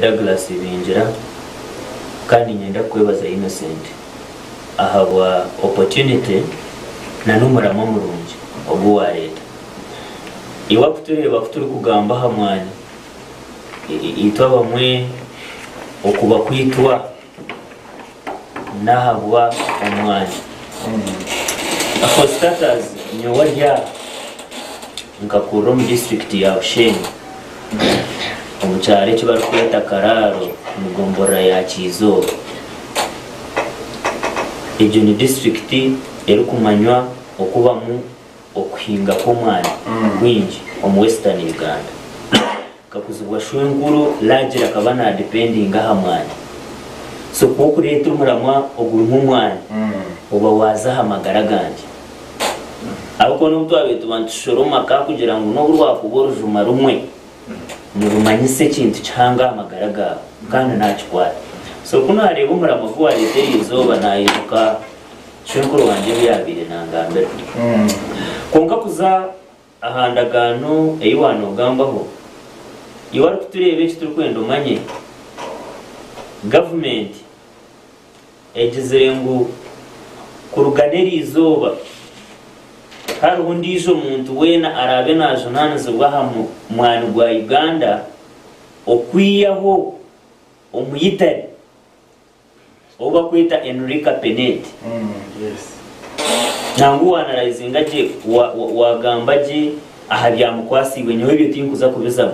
Douglas binjira kandi nyenda kwebaza Innocent ahabwa opportunity na numuramo murungi obu wa leta iwa kutureba kuturi kugamba hamwanya itwa bamwe okuba kwitwa nahabwa omwanya ako status nyowa rya nkakuro mu district ya Omushana omucyare cyo barikweta Kararo mugombora ya Kizoba ibyo ni district eri kumanywa okuba mu okuhinga komwana kwingi omu Western Uganda kakuzibwa shwenkuru lagira kabana depending ahamwanya so ko kureta umuramwa oguru mumwana oba waza hamagara ganje ariko n'ubwo abetu bantushoroma ka kugira ngo no burwa kubora juma rumwe nurumanyise kintu cyanga hamagara ga kandi nakikwara so kuno hareba umuramwa ko warete izoba nayiruka shwenkuru wanje byabire nangambere konka kuza ahandagano eyiwano gambaho iwari kuturebe kituri kwenda umanye government egizire ngo kuruganeri izoba hari undi ijo muntu wena arabe najo nanizibwa hamu mwana gwa Uganda okwiyaho omuyitari oba kwita Enrica Penet Yes. nangu wanarayizinga je wagamba je aha byamukwasiwe nyewe byo tinkuza kubizamo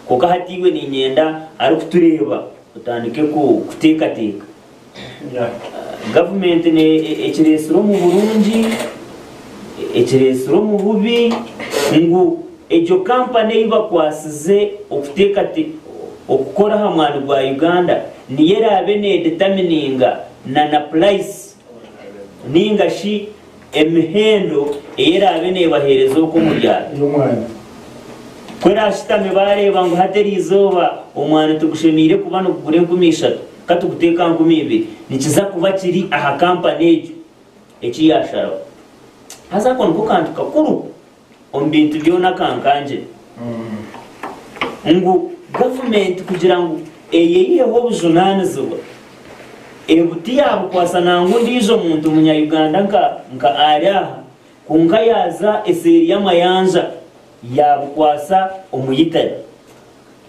kuko hatiwe ni nyenda ari kutureba utandike ko kutekateka government ne ekiresuro mu Burundi ekiresuro mu bubi ngo ejo company ibakwasize okutekate okukora hamwana gwa Uganda niyera abene determininga na price ninga shi emhendo era abene baherezo ko murya Y'umwana. kwera shitame bareba ngo hateri izoba omwana tugushemire kubana kugure 10 katuguteka 12 nikiza kuba kiri aha company ejo eki yashara haza kon kukantu kakuru ombintu byona kankanje ngo government kugira ngo eyeye wo bujunanizo ebuti yabo kwasana ngo ndizo muntu munya Uganda nka arya kunka yaza eseri y'amayanja yabukwasa omuyitari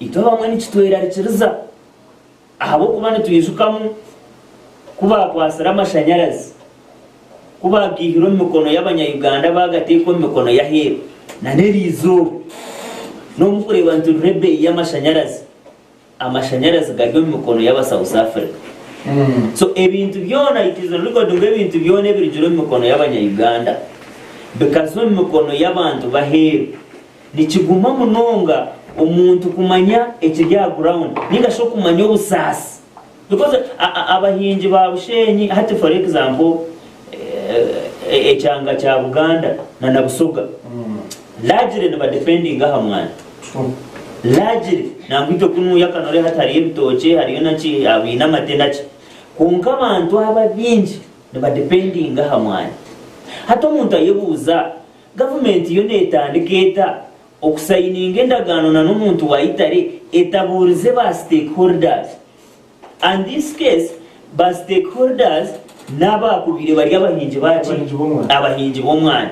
ito bamwe nikitwera rikiriza ahabo kubana tuyijukamu kuba kwasara amashanyarazi kuba gihiro mikono y'abanya-Uganda bagateko mikono ya hero na nerizo no mukureba nturebe y'amashanyarazi amashanyarazi gagyo mikono y'aba South Africa so ebintu byona itizo record ng'ebintu byone birijiro mikono y'abanya-Uganda bekazo mikono y'abantu bahero nikiguma munonga omuntu kumanya ekirya ground ninga sho kumanya obusasi because abahinji ba Bushenyi hati for example ekyanga kya Buganda na Nabusoga largely ba depending aha mwana largely nambito kunu yakanore hatari ebitoche hariyo nachi abina matenachi kunka abantu ababinji ba depending aha mwana hato umuntu ayebuza government yo netandiketa okusayininga endagano na n'omuntu wayitare etaburize ba stakeholders and this case ba stakeholders n'abakubire bari abahinji bacu abahinji bomwana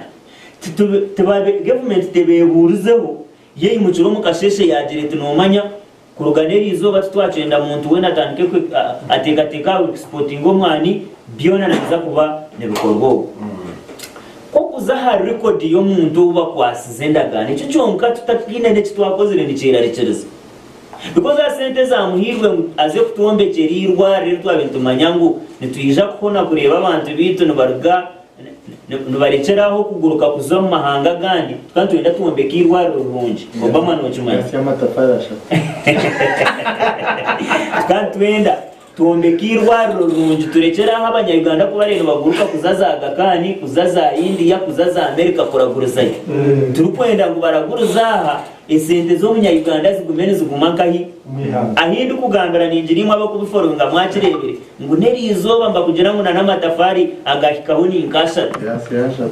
tubabe government tebeburizeho yeyi muciro mukasheshe yagire tunomanya kuruganeri izoba twacenda muntu wena atandike atekateka exporting omwani byona naza kuba nebikorwa okuza ha record yo muntu uba kwasize ndagane cyo cyonka tutakine ne kitwakozire ndicera rechereza because asente za muhirwe aze kutombekerirwa rero twabintu manyangu nituyija kubona kureba abantu bitu nibaruga nibarekeraho kuguruka kuzo mu mahanga gandi kandi twenda tuombekirwa rurunji obama no chuma ya matafari ashaka kandi twenda tuombekirwa rurunji turekeraho abanya-Uganda ko bareno baguruka kuzaza Agakani kuzaza India kuzaza America kuragurizayo turukwenda ngo baraguruzaha esente zo munya-Uganda zigumene zigumankahi ahindi kugambira ninjirimo abo kubiforonga mwakirebere ngo neri izoba mbakugira ngo na matafari agahikaho ni nkasha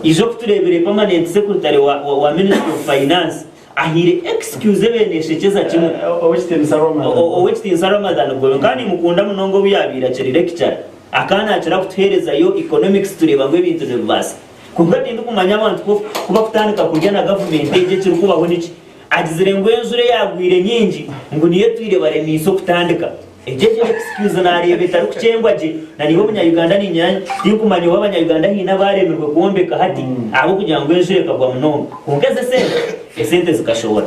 ijo kuturebere permanent secretary wa Ministry of Finance ahire excuse beneshekeza kimwe owekitiinsa Ramadan gwe kandi mukunda munongo byabira kiri lecture akana akira kutuhereza yo economics tureba ngo ibintu nebibasa kuko ndi kumanya abantu kuba kutandika kurya na government eje kiri kubaho niki agizire ngo enzure yagwire nyingi ngo niyo twire niso kutandika ejeje excuse na arebe tari kucengwa je na nibo Uganda ni nyanya yikumanya wabanya Uganda hina baremerwe kuombeka hati abo kugira ngo enzure kagwa munongo ongeze sente zikashobora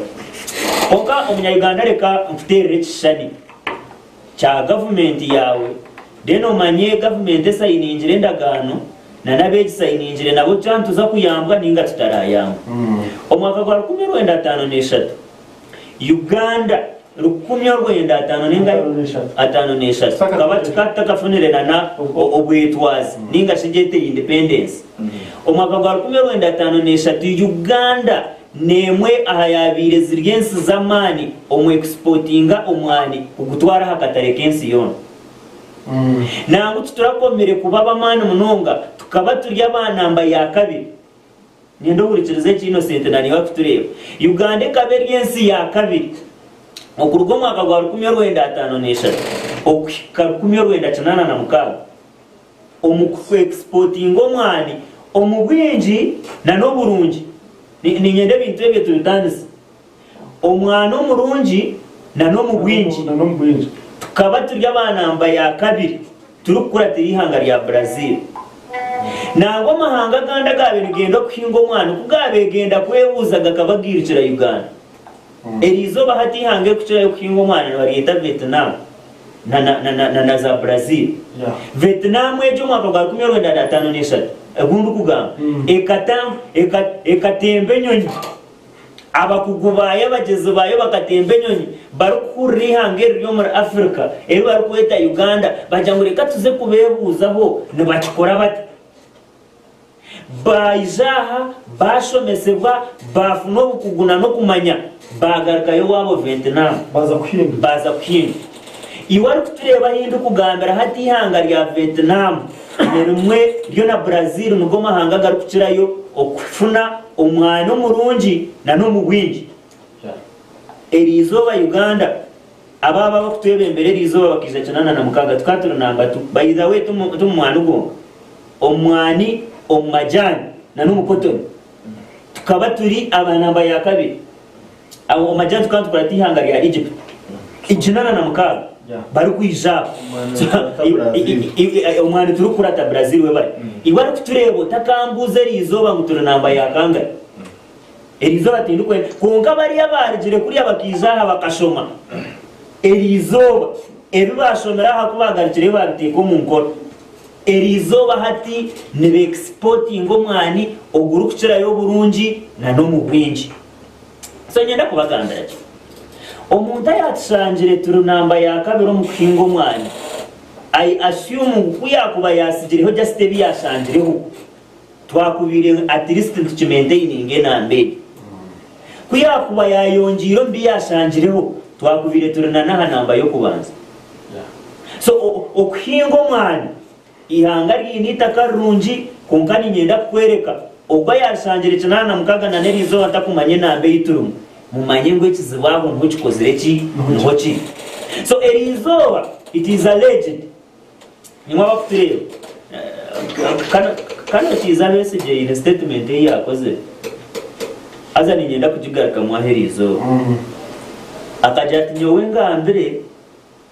oka Uganda reka mfutere kishani cha government yawe deno manye government sayiningire ndagano na nabeji sayiningire nabo cyantuza kuyambwa ninga tutarayamba omwaka gwa 1953 Uganda 1953 ninga 53 kabati katakafunire na obwetwazi ninga shigete independence omwaka gwa 1953 Uganda nemwe ahayabire ziryensi zamani omu exportinga omwani ugutwara hakatare kensi yona nangu tuturakomere kubaba mani munonga tukaba turya abanamba ya kabiri nindo burikirize kino centenary bakutureba Uganda kabiri yensi ya kabiri okurugo mwaka gwa 1953 okukarukumyo 1986 omu exporting omwani omubwinji na no burungi ni nyende bintu ebyo tubitandise omwana omurungi na no mubwinji tukaba turya abanamba ya kabiri turukura tirihanga lya Brazil nango mahanga ganda gabe ngendo kuhinga omwana kugabegenda kwebuza gakabagirikira Uganda erizo bahati hange kucira kuhinga omwana bariyeta Vietnam na za Brazil Vietnam ejo mwaka gwa 1953 ebundu kugamba ekatembe nyonyi abakugubaye bageze bayo bakatembe nyonyi barukuri hange ryo muri Africa eri barukweta Uganda bajangureka tuze kubebuzaho nibakikora bati baizaha bashomesebwa bafuno kuguna no kumanya bagaragayo wabo Vietnam baza kuhinga iwari kutureba hindu kugambira hati hanga rya Vietnam nerumwe ryo na Brazil nugo mahanga garukirayo okufuna omwana omurungi na no mugwinji erizoba Uganda ababa bakutwebembere erizoba bakiza canana na mukaga tukaturo namba tu by the way tumwana ugo omwani omajani na no mukotoni tukaba turi abanamba ya kabiri abo omajani tukantu kurati hanga rya Egypt ijinana na mukaga bari kwijaba omwana turukurata Brazil we bari iwari kuturebo takambuze rizoba ngutura namba yakanga erizoba tindukwe kunga bari yabarigire kuri abakizaha bakashoma erizoba ebibashomera hakubagarikire babiteko mu nkoro erizoba hati ne exporting omwani ogurukira yo burungi na no mu bwinji so nyenda kubagandira omuntu ayatsangire turunamba ya kabiri mu kuhinga omwani I assume kuyakuba yasigireho just biyashangireho twakubire at least tukimaintaining nambe kuyakuba yayongiro mbiyashangireho twakubire turunana namba yo kubanza so okuhinga omwani ihanga ryinita karungi konkani nyenda kwereka ogwa yashangire kinana mukaga na nerizo atakumanye nambe yiturumu mumanye ngo kizibaho ntukikozire ki nhoki so erizoba it is a legend nimwa bakutireba kana kiza message in statement yakoze aza ninyenda kujigarika mu aherizo akajati nyowe ngambire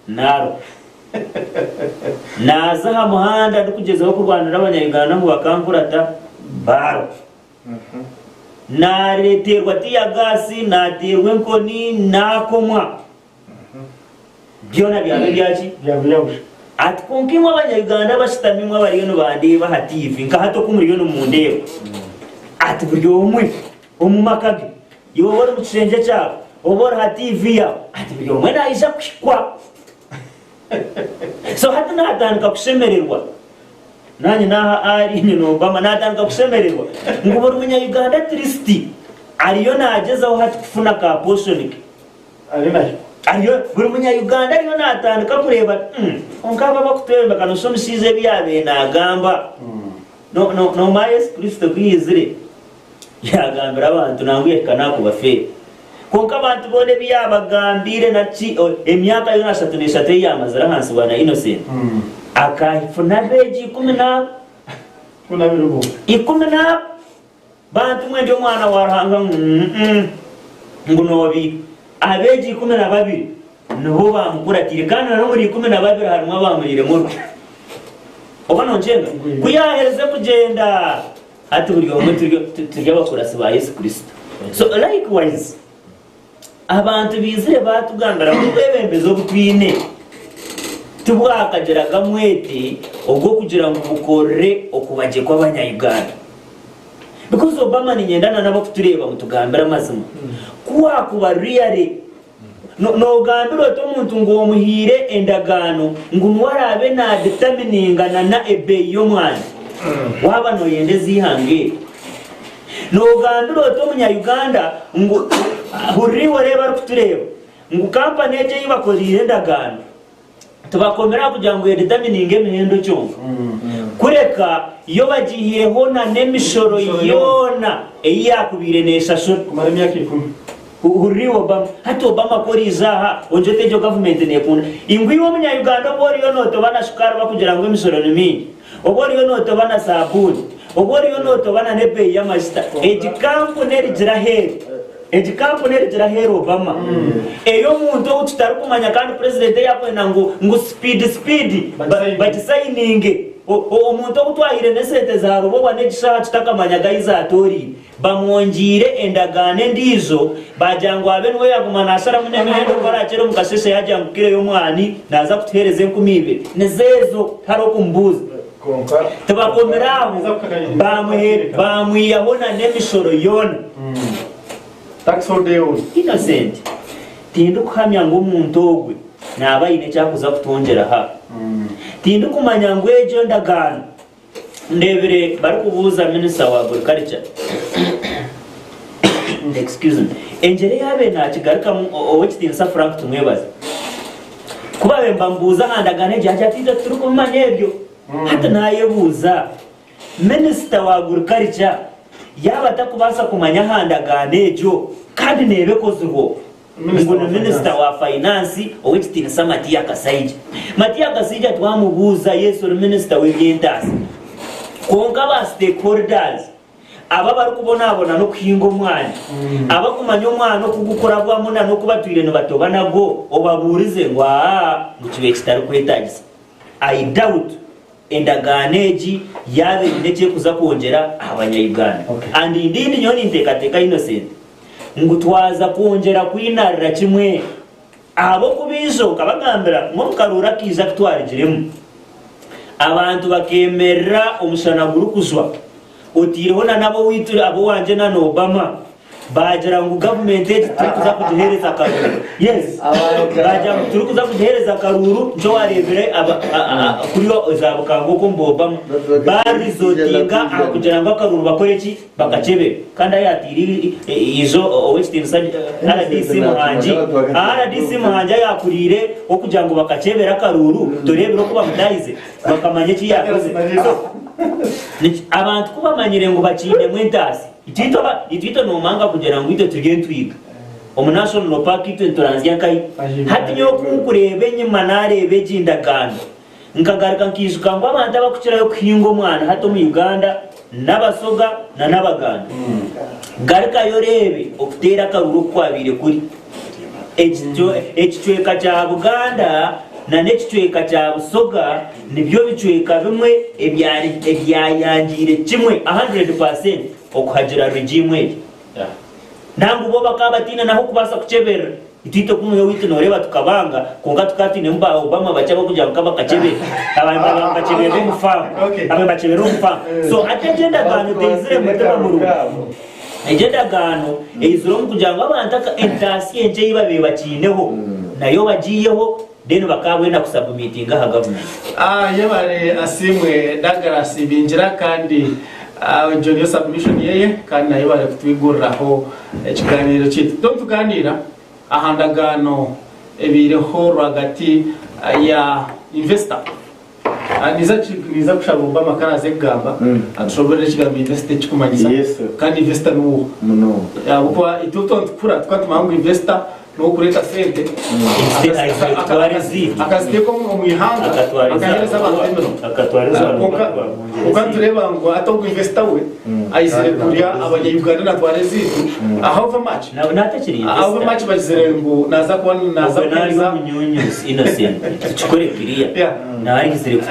naro naza ha muhanda dukugezaho kurwanira abanyayuganda mu bakankurata baro nareterwa tiya gasi naterwe nkoni nakomwa byona byabe byaki byabuyabusha ati konkimwe abanyayuganda bashitamimwe bariyeno bandeba ha TV nka hato kumuriyeno mu ndeba ati buryo umwe omumakage yobora mu kishenge cyabo obora ha TV ya ati buryo umwe naisha kwikwa so hata natandika kushemererwa nanye naha ari nyino Obama natandika kushemererwa ngo buri munyayuganda tristi ariyo nagezaho hati kufuna ka portion ari nayo ariyo buri munyayuganda ariyo natandika kureba onkaba bakutwemba kanoshomisize byabe nagamba no mayes Kristo kwizire yagambira abantu nangwe kana kubafe konka abantu bone byabagambire naci emyaka yo 33 yamazira hansi bwana Innocent akayifuna beji 10 kuna birugo 10 bantu mwende mwana warahanga ngunobi abeji 12 niho bamukuratire kandi no muri 12 harimo bamurire mu obano njenga kuyahereze kugenda ati buri omwe turya bakurasi ba Yesu Kristo. So likewise abantu bizire batugambira mu bebembezo butwine tubwakageraga mwete ubwo kugira ngo bukorre okubaje kw'abanya Uganda, because Obama ni nyendana nabo kutureba mutugambira mazima kuwa kuba really no gambiro to muntu ngo muhire endagano ngo mwarabe na determininga na ebe yo mwana waba no yendezi ihange no gambiro to munya Uganda ngo huriwe reba kutureba ngo company eje yibakorire endagano tubakomera kugira ngo determininge mihendo cyongo kureka iyo bagiyeho na nemishoro yona eyakubire nesha shoro kumara imyaka 10 huri Obama hati Obama kori zaha onjotejo government nekunda ingwi wo munya Uganda bori yo noto bana shukara bakugira ngo imisoro nimi obori yo noto bana sabuni obori yo noto bana nebe ya master company ejira hero Obama eyo muntu utari kumanya kandi president yakwena ngo speed but signing omuntu okutwahire nesente za robo wanegisha kitakamanya gayiza atori bamwonjire endagane ndizo bajangwa abenwe yagumana asara munemendo baracero mukasheshe yajangukire yo mwani naza kutereze 12 nezezo haro kumbuza konka tabakomeraho bamwiyabona nemishoro yona tax holiday Innocent tindu kuhamya ngo umuntu ogwe nabayine cyakuza kutongera ha tindu kumanya ngo ejo ndagana ndebere bari kubuza minister wa agriculture excuse me enjere yabe na kigaruka owekitinsa Frank tumwebaza kuba bemba mbuza handagane jaja tita turi kumanya ebyo hata nayebuza minister wa agriculture yaba takubasa kumanya handagane ejo kandi nebe kozurwo ngo minister wa finance owekitinsa Matia Kasija twamubuza Yesu minister w'ebyentasi konka ba stakeholders aba bari kubonabona no kuhinga omwana aba kumanya omwana okugukora bwamuna no kubatwire no batobana go obaburize ngo mukibe kitari kwetagisa. I doubt endaganeji yabe ndeke kuza kongera abanya Uganda and indeed nyoni ntekateka Innocent ngutwaza kongera kwinarira kimwe abo kubizo kabagambira ngo mukarura kiza kutwarijiremo abantu bakemera Omushana gurukuzwa utireho nabo witura abo wanje na Obama bajira ngo government tukuza kujihereza karuru yes bajya tukuza kujihereza karuru njo warebere kuriyo zabukango ko Obama barizotinga akugira ngo karuru bakoreki bakacebe kandi ayatiri izo Western RDC muhanje yakurire okugira ngo bakacebera karuru torebero kuba mudaize bakamanye ki yakoze abantu kuba manyire ngo bacinde mwentasi itito no manga kugera ngo ito tugiye twiga National Park ito turanzya kai hati nyo kunkurebe nyima narebe jindagano nkagaruka nkishuka ngo abantu abakucira yo kwingo mwana hato mu Uganda n'abasoga na n'abaganda garuka yorebe okutera karuru kwabire kuri ekitweka cya Buganda na nekitweka cya Busoga nibyo bicweka bimwe ebyayangire kimwe 100% okuhajira regime nangu bo bakabatina naho kubasa kucebera itito kuno yo wito noreba tukabanga konga tukatine mba Obama bachaba kujya bakacebera abamba bacebera mufamu abe bacebera mufamu so agenda gano deizire mutaba mu rugo agenda gano eiziro kujya ngo abantu aka entasi enje yibabe bakineho nayo bagiyeho deno bakabwenda kusubmiting ha government yabare asimwe dagarasi binjira kandi John submission yeye kandi nayo bari kutwiguriraho ikiganiro cyitu tuganira ahandagano ebireho rwagati ya investor niza kushaka Obama kana zegamba atushobora kigambo investor kikumanyisa kandi investor nuwo yabukwa ituto tukura twatumangu investor no kureta sente akaziteko mu ihanga akahereza abantu ukantureba ngo atogwa investor we ayizere kurya abanyayuganda natware zitu ahova match ahova match bazere ngo naza kuza munyunyusi innocent chikore kiriya narizere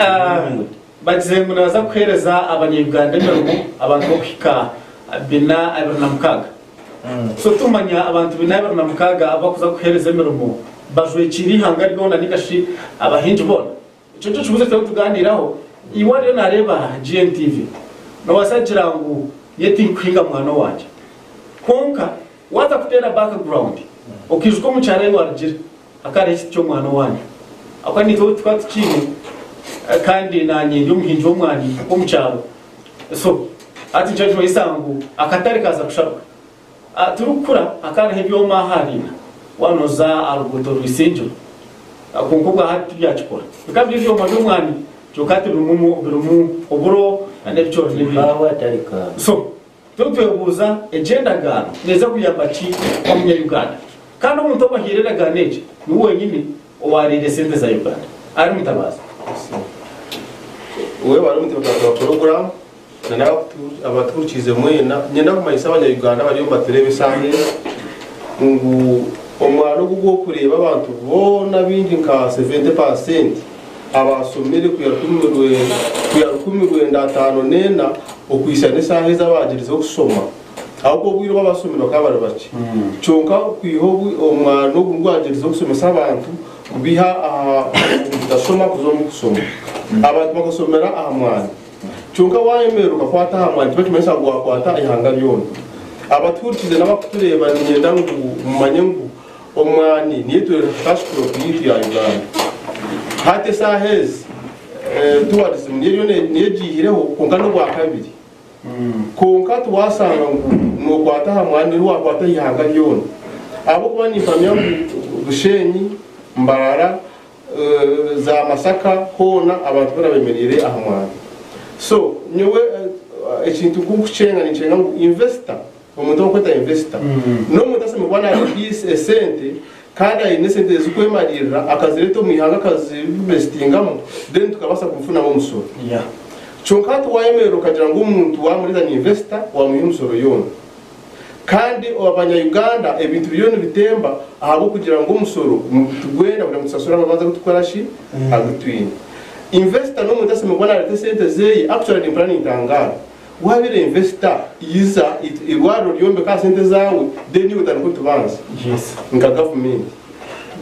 bazere ngo naza kuhereza abanyayuganda abantu bokika bina abanamukaga so tumanya abantu binabera namukaga abakuza kuhereza emirimo bajwe kiri hanga rwona nigashi abahinji bona ico cyo cyubuze tuganiraho iwa rero nareba GNTV no wasajira ngo yeti kwinga mwana wanje konka waza kutera background okizwe mu cyare wargira akare cyo mwana wanje akwani to twatchini kandi nanye ndi umuhinji wo mwani wo mu cyaro so ati cyo isangu akatari kaza kusharuka turukura akana hebyo maharina wanoza arugoto rwisenjo akunkubwa hati byachikora bikabye byo mu mwani cyokati birumu oburo anebyo bawa tarika so tutubuza agenda gano neza kuyambaki kwa Uganda kandi umuntu obahirera ganeje ni wenyine owarire sente za Uganda ari mutabaza wewe bari mutabaza program na abatukize mwena nyenda kumayisa abanyayuganda bari mbaterebe sange ngo omwaro gwo kureba abantu bona bindi nka 70% abasomere kuyarukumirwe ndatano nena okwisha nesahe zabagirizo kusoma ahubwo bwiro babasomera kabari baki cyonka kwihobu omwaro gungwagirizo kusomesa abantu biha ndasoma kusoma abantu bakosomera ahamwana chunga wayemeruka kwata hamwe bakimesa ngo akwata ihanga lyona abaturikize n'abakutureba nyenda ngo mumanyengu omwani niyeture kashkuro kuyiti ya Uganda hate sahez towards mniyo nejihireho konka no bwa kabiri konka tuwasanga ngo kwata hamwe ni wakwata ihanga lyona abo kubani famya bushenyi mbara za Masaka hona abantu barabemerere ahamwe so nyewe ekintu kukuchenga nichenga investor omuntu okweta investor no muntu asema bwana ari sente kada ine sente zikwemarira akazireto mwihanga akazibestingamo then tukabasa kumfuna mu musoro chonka twayemero kagira ngo umuntu wamuriza ni investor wamuha umusoro yona kandi abanyayuganda ebintu byone bitemba ahabo kugira ngo umusoro tugwenda buri musasura babanza gutwarashi agutwine investor no mutase mubona leta sente zeye actually ni planning tangara wabire investor yiza irwaro ryombe ka sente zawe then you can put banks yes nka government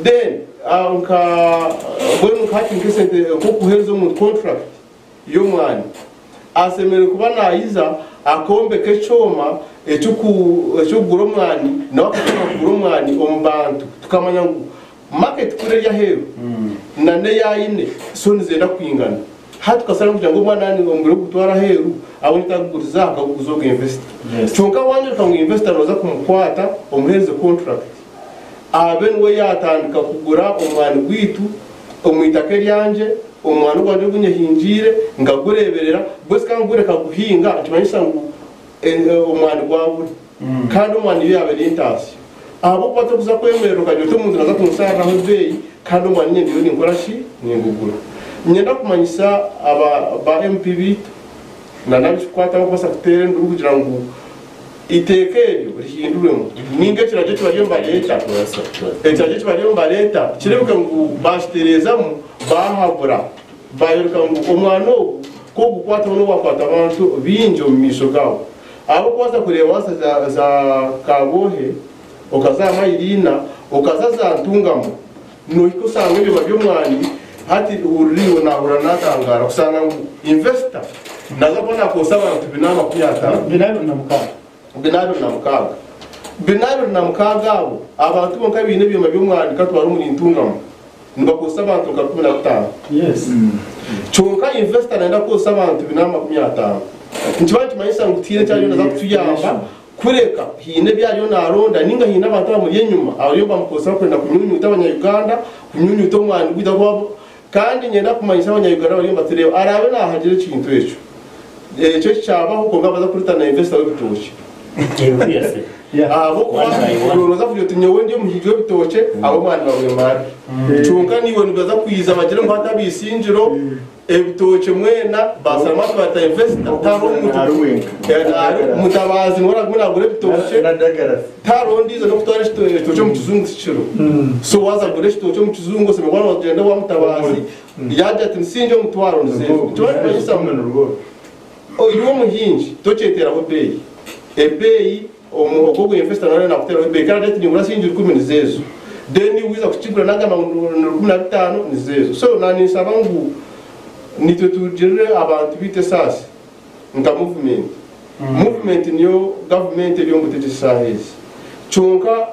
then nka bwenu kati ngesente ko kuhezo mu contract yo mwani asemere kuba nayiza akombe kechoma ecuguro mwani na wakuguro mwani ombantu tukamanya ngo market kure ya hero nane yaine so nizenda kwingana hatu kasara kugira ngo mwana ni ngombe gutwara heru abonita kuguriza akaguzoga investor chonka wanje kangu investor roza kumkwata omuheze contract aben we yatandika kugura omwana gwitu omwitake ryanje omwana gwanje gunyehinjire ngagureberera bwese kangure kaguhinga akimanyisa ngo omwana gwawe kandi omwana yabe n'intasi abo kwato kuza kwemerera kajyo to mundu naza kumusara ho beyi kandi omwana nyende yo ninkora shi ningugura nyenda kumanyisa aba MPB na nabikwata ko basa kutere nduru kugira ngo itekeyo rihinduremo ninge kiraje cyabyo leta ekiraje cyabyo leta kirebuka ngo bashiterezamo bahabura bayoruka ngo omwana ko gukwata no wakwata abantu binjo misho gawo abo kwaza kureba wasa za kabohe okazama irina okazaza ntungamo no ikusanga ibyo by'umwani hati uriwo nahura natangara kusanga investor nazabona ko saba tubinama kuyata binaro na mukaga abo abantu bonka bine byo by'umwani katwara muri ntungamo nibakosa abantu 15 yes chonka investor naenda kosa abantu binama 15 ntibantu mayisa ngutire cyane naza kutuyamba kureka hine byayo naronda ninga hina abantu bamuri yenyuma abayomba mukosa kwenda kunyunyu utabanya Uganda kunyunyu to mwani gwida kwabo kandi nyenda kumanyisa abanyayuganda bari batureba arabe nahagire ikintu icyo cyabaho ko ngabaza kuri tana investor w'ibitoki abo kubaza kugira uti nyewe ndiyo muhigi w'ibitoke abo mwana bawe mari cunga niwe nibaza kwiza bagire ngo hatabisinjiro ebitoke mwena basama twata investor taro mutabazi muragure bitoke taro ndizo no kutwara ibitoke mu kizungu ciciro so waza gure ibitoke mu kizungu se mwana wagenda wa mutabazi yaje ati nsinje mutwaro nze twari bayisa mu rugo uyu muhinji tocetera ho beyi ebeyi omugogo investor none nakutera beyi kandi ati nyura sinjira 10 nizezo deni wiza kuchigura nagama 15 nizezo so nani sabangu nitwe tujere abantu bite sasa nka movement niyo government yo mutete sahezi chunka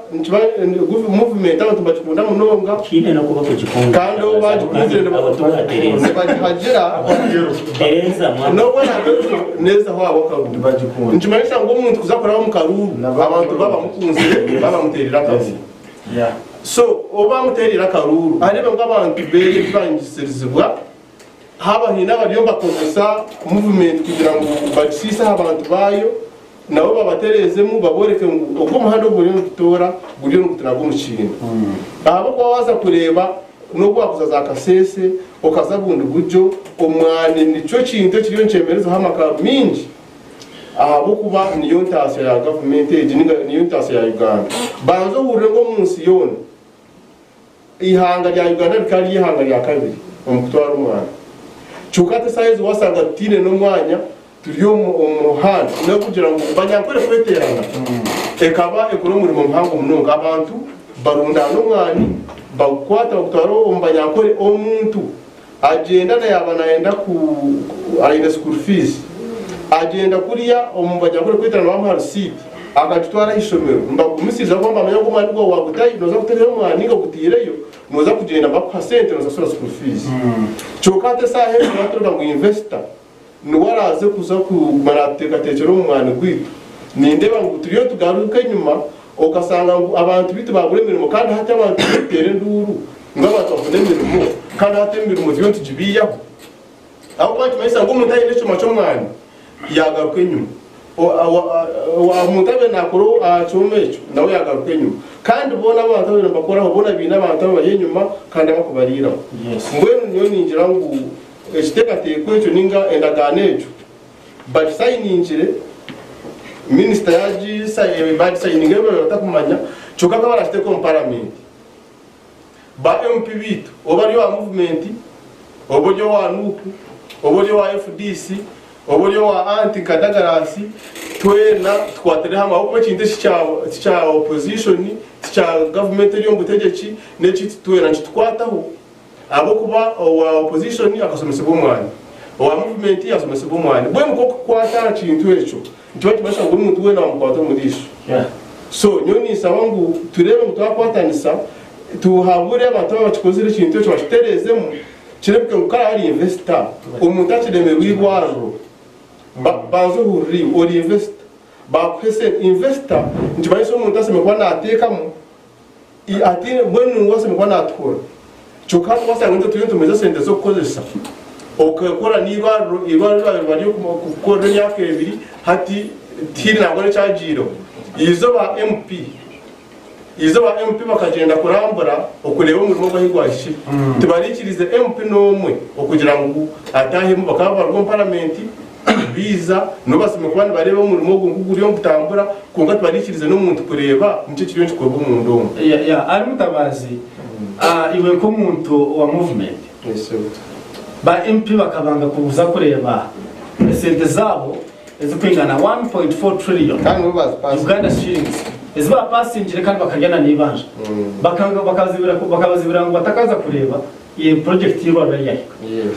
movement abantu bachikunda munonga kine no kuba kujikonga kandi bajikunze hajira neza mwa no bana neza ho abokarundi bajikunda nchimanisha ngo umuntu kuzakora mu karuru abantu baba mukunze baba muterera kazi so oba muterera karuru arebe ngabantu beye bangiserizwa haba hina bariomba konesa movement kugira ngo bagisisa abantu bayo nabo babaterezemu baboreke uko muhando buri n'utora buri n'utanago mukintu abo kwa waza kureba no kwakuza za kasese okazabundi gujo omwane nico kintu kiriyo ncemereza hamaka mingi abo kuba niyo ntase ya government niyo ntase ya Uganda banzo hurire ngo munsi yone ihanga rya Uganda rikari ihanga rya kabiri omutwara umwana chukate size wasanga tine no mwanya turiyo umuhanda no kugira ngo banyakore kweterana ekaba ekonomuri mu mpango munonga abantu barunda no mwani bakwata gutwaro umbanyakore omuntu agenda na yabana yenda ku aina school fees agenda kuriya omumbanyakore kweterana wa seat agatwara ishomero mbakumisiza kwamba amanya ko mani go wagutayi noza kuterera mwani ngo gutireyo noza kugenda ba percent noza sura school fees chokate sahe batoroka ngo investor nuwaraze kuza ku marateka tekero umwana gwitu nindeba ngo turiyo tugaruka nyuma okasanga abantu bitu bagure mirimo kandi hata abantu bitere nduru ngabata kunemirimo kandi hata mirimo byo tujibiyaho aho kwati mayisa ngo umuntu ayine cyo mwana yagaruka nyuma wa mutabe nakoro acomecho nawe yagaruka nyuma kandi ubona abantu bari bakora ubona bina abantu bari nyuma kandi bakubarira mbwenu niyo ninjira ngo ekiteka tekwecho ninga endaganecho but signinjire minister yaji say but signing ebe batakumanya chokaka barafite comparament ba MP bitu obaryo wa movement oboryo wa nuku oboryo wa FDC oboryo wa anti kadagarasi twena twatere hamwe aho kintu cya opposition cya government yo mbutegeki neki twena twataho abo kuba wa opposition akasomesa bomwana wa movement yasomesa bomwana bwe muko kwata kintu echo ntwa tibasha ngo umuntu wena wamukwata mudisho so nyoni sabangu turebe mutwakwatanisa tuhabure abantu babachikozire kintu echo bashiterezemu kirebwe ngukara ari investor umuntu akireme wibwaro bazo huri ori investor bakwese investor ntibayiso umuntu aseme kwa natekamo atine bwenu waseme kwa natkora chokati wasanga ngo tuyento meza sente zo kozesa okakora niba bari gukora yake ebiri hati tiri nabone cyagiro izo ba MP bakagenda kurambura okureba umurimo bahigwashi tubarikirize MP nomwe okugira ngo atahemu bakaba rwo parliament biza no basime kwani bareba umurimo nguguri yo gutambura kunga tubarikirize no muntu kureba nicyo kiriyo cyikorwa umuntu ari mutabazi iwe ko muntu wa movement ba MP bakabanga kubuza kureba sente zabo ezikwingana 1.4 trillion kandi ubaza Uganda shillings eziba passenger kandi bakagena nibanje bakanga bakabazibira ngo batakaza kureba iyi project y'Rwanda yayo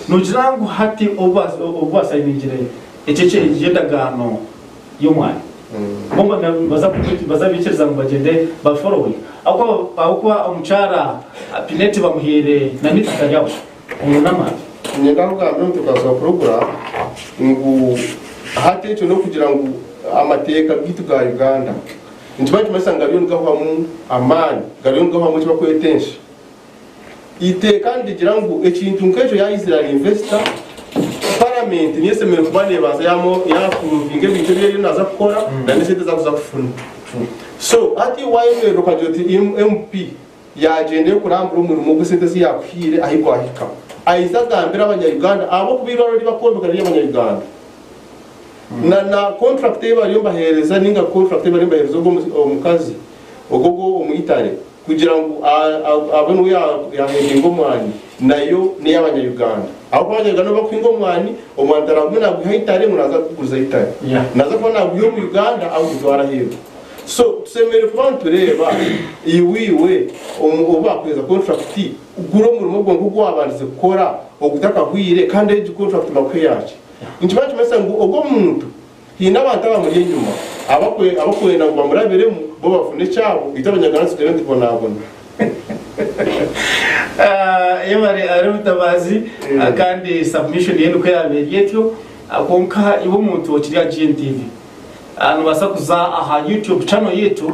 nugirango hati obasa injire ecece yendagano y'umwana bomba baza bikiriza mu bagende ba following akwa umucara pineti bamuhere na nitaka yabo umunama nyengaruka mbere tukaza program ngo hati cyo no kugira ngo amateka gitu ga Uganda ntibaki masanga byo ngaho mu amani gariyo ngaho mu cyo bakwetensha ite kandi gira ngo ekintu nkejo ya Israel investor parliament niye semere kubane baza yamo yakuvinge bintu byo naza gukora na nisete za kuzafuna so ati waye rokajoti MP ya agenda yo kurambura umurimo gusete si yakwire ahiko ahika ayizagambira abanyarwanda abo kubiroro ribakombeka ry'abanyarwanda na contract bari bahereza ninga contract bari bahereza go mukazi ogogo umuyitare kugira ngo abanu yahenge ngomwani nayo ni y'abanyarwanda aho abanyarwanda bakwingo mwani omwantara muna guhitare munaza kuguza itare naza ko naguyo mu Uganda aho gutwara hero so tusemere kubantu reba iwiwe obakweza contract uguro mu rugo ngo abanze gukora ogutaka hwire kandi ejo contract makwe yacu intibaje mesa ngo ogo muntu hina abantu abamuri inyuma abakwe na bamurabiremo bo bafune cyabo itabanyagana sikere ndibonabona yemare arutabazi kandi submission yenu ko yaberiyetyo akonka ibo muntu wakiriya GNTV basa kuza aha YouTube channel yetu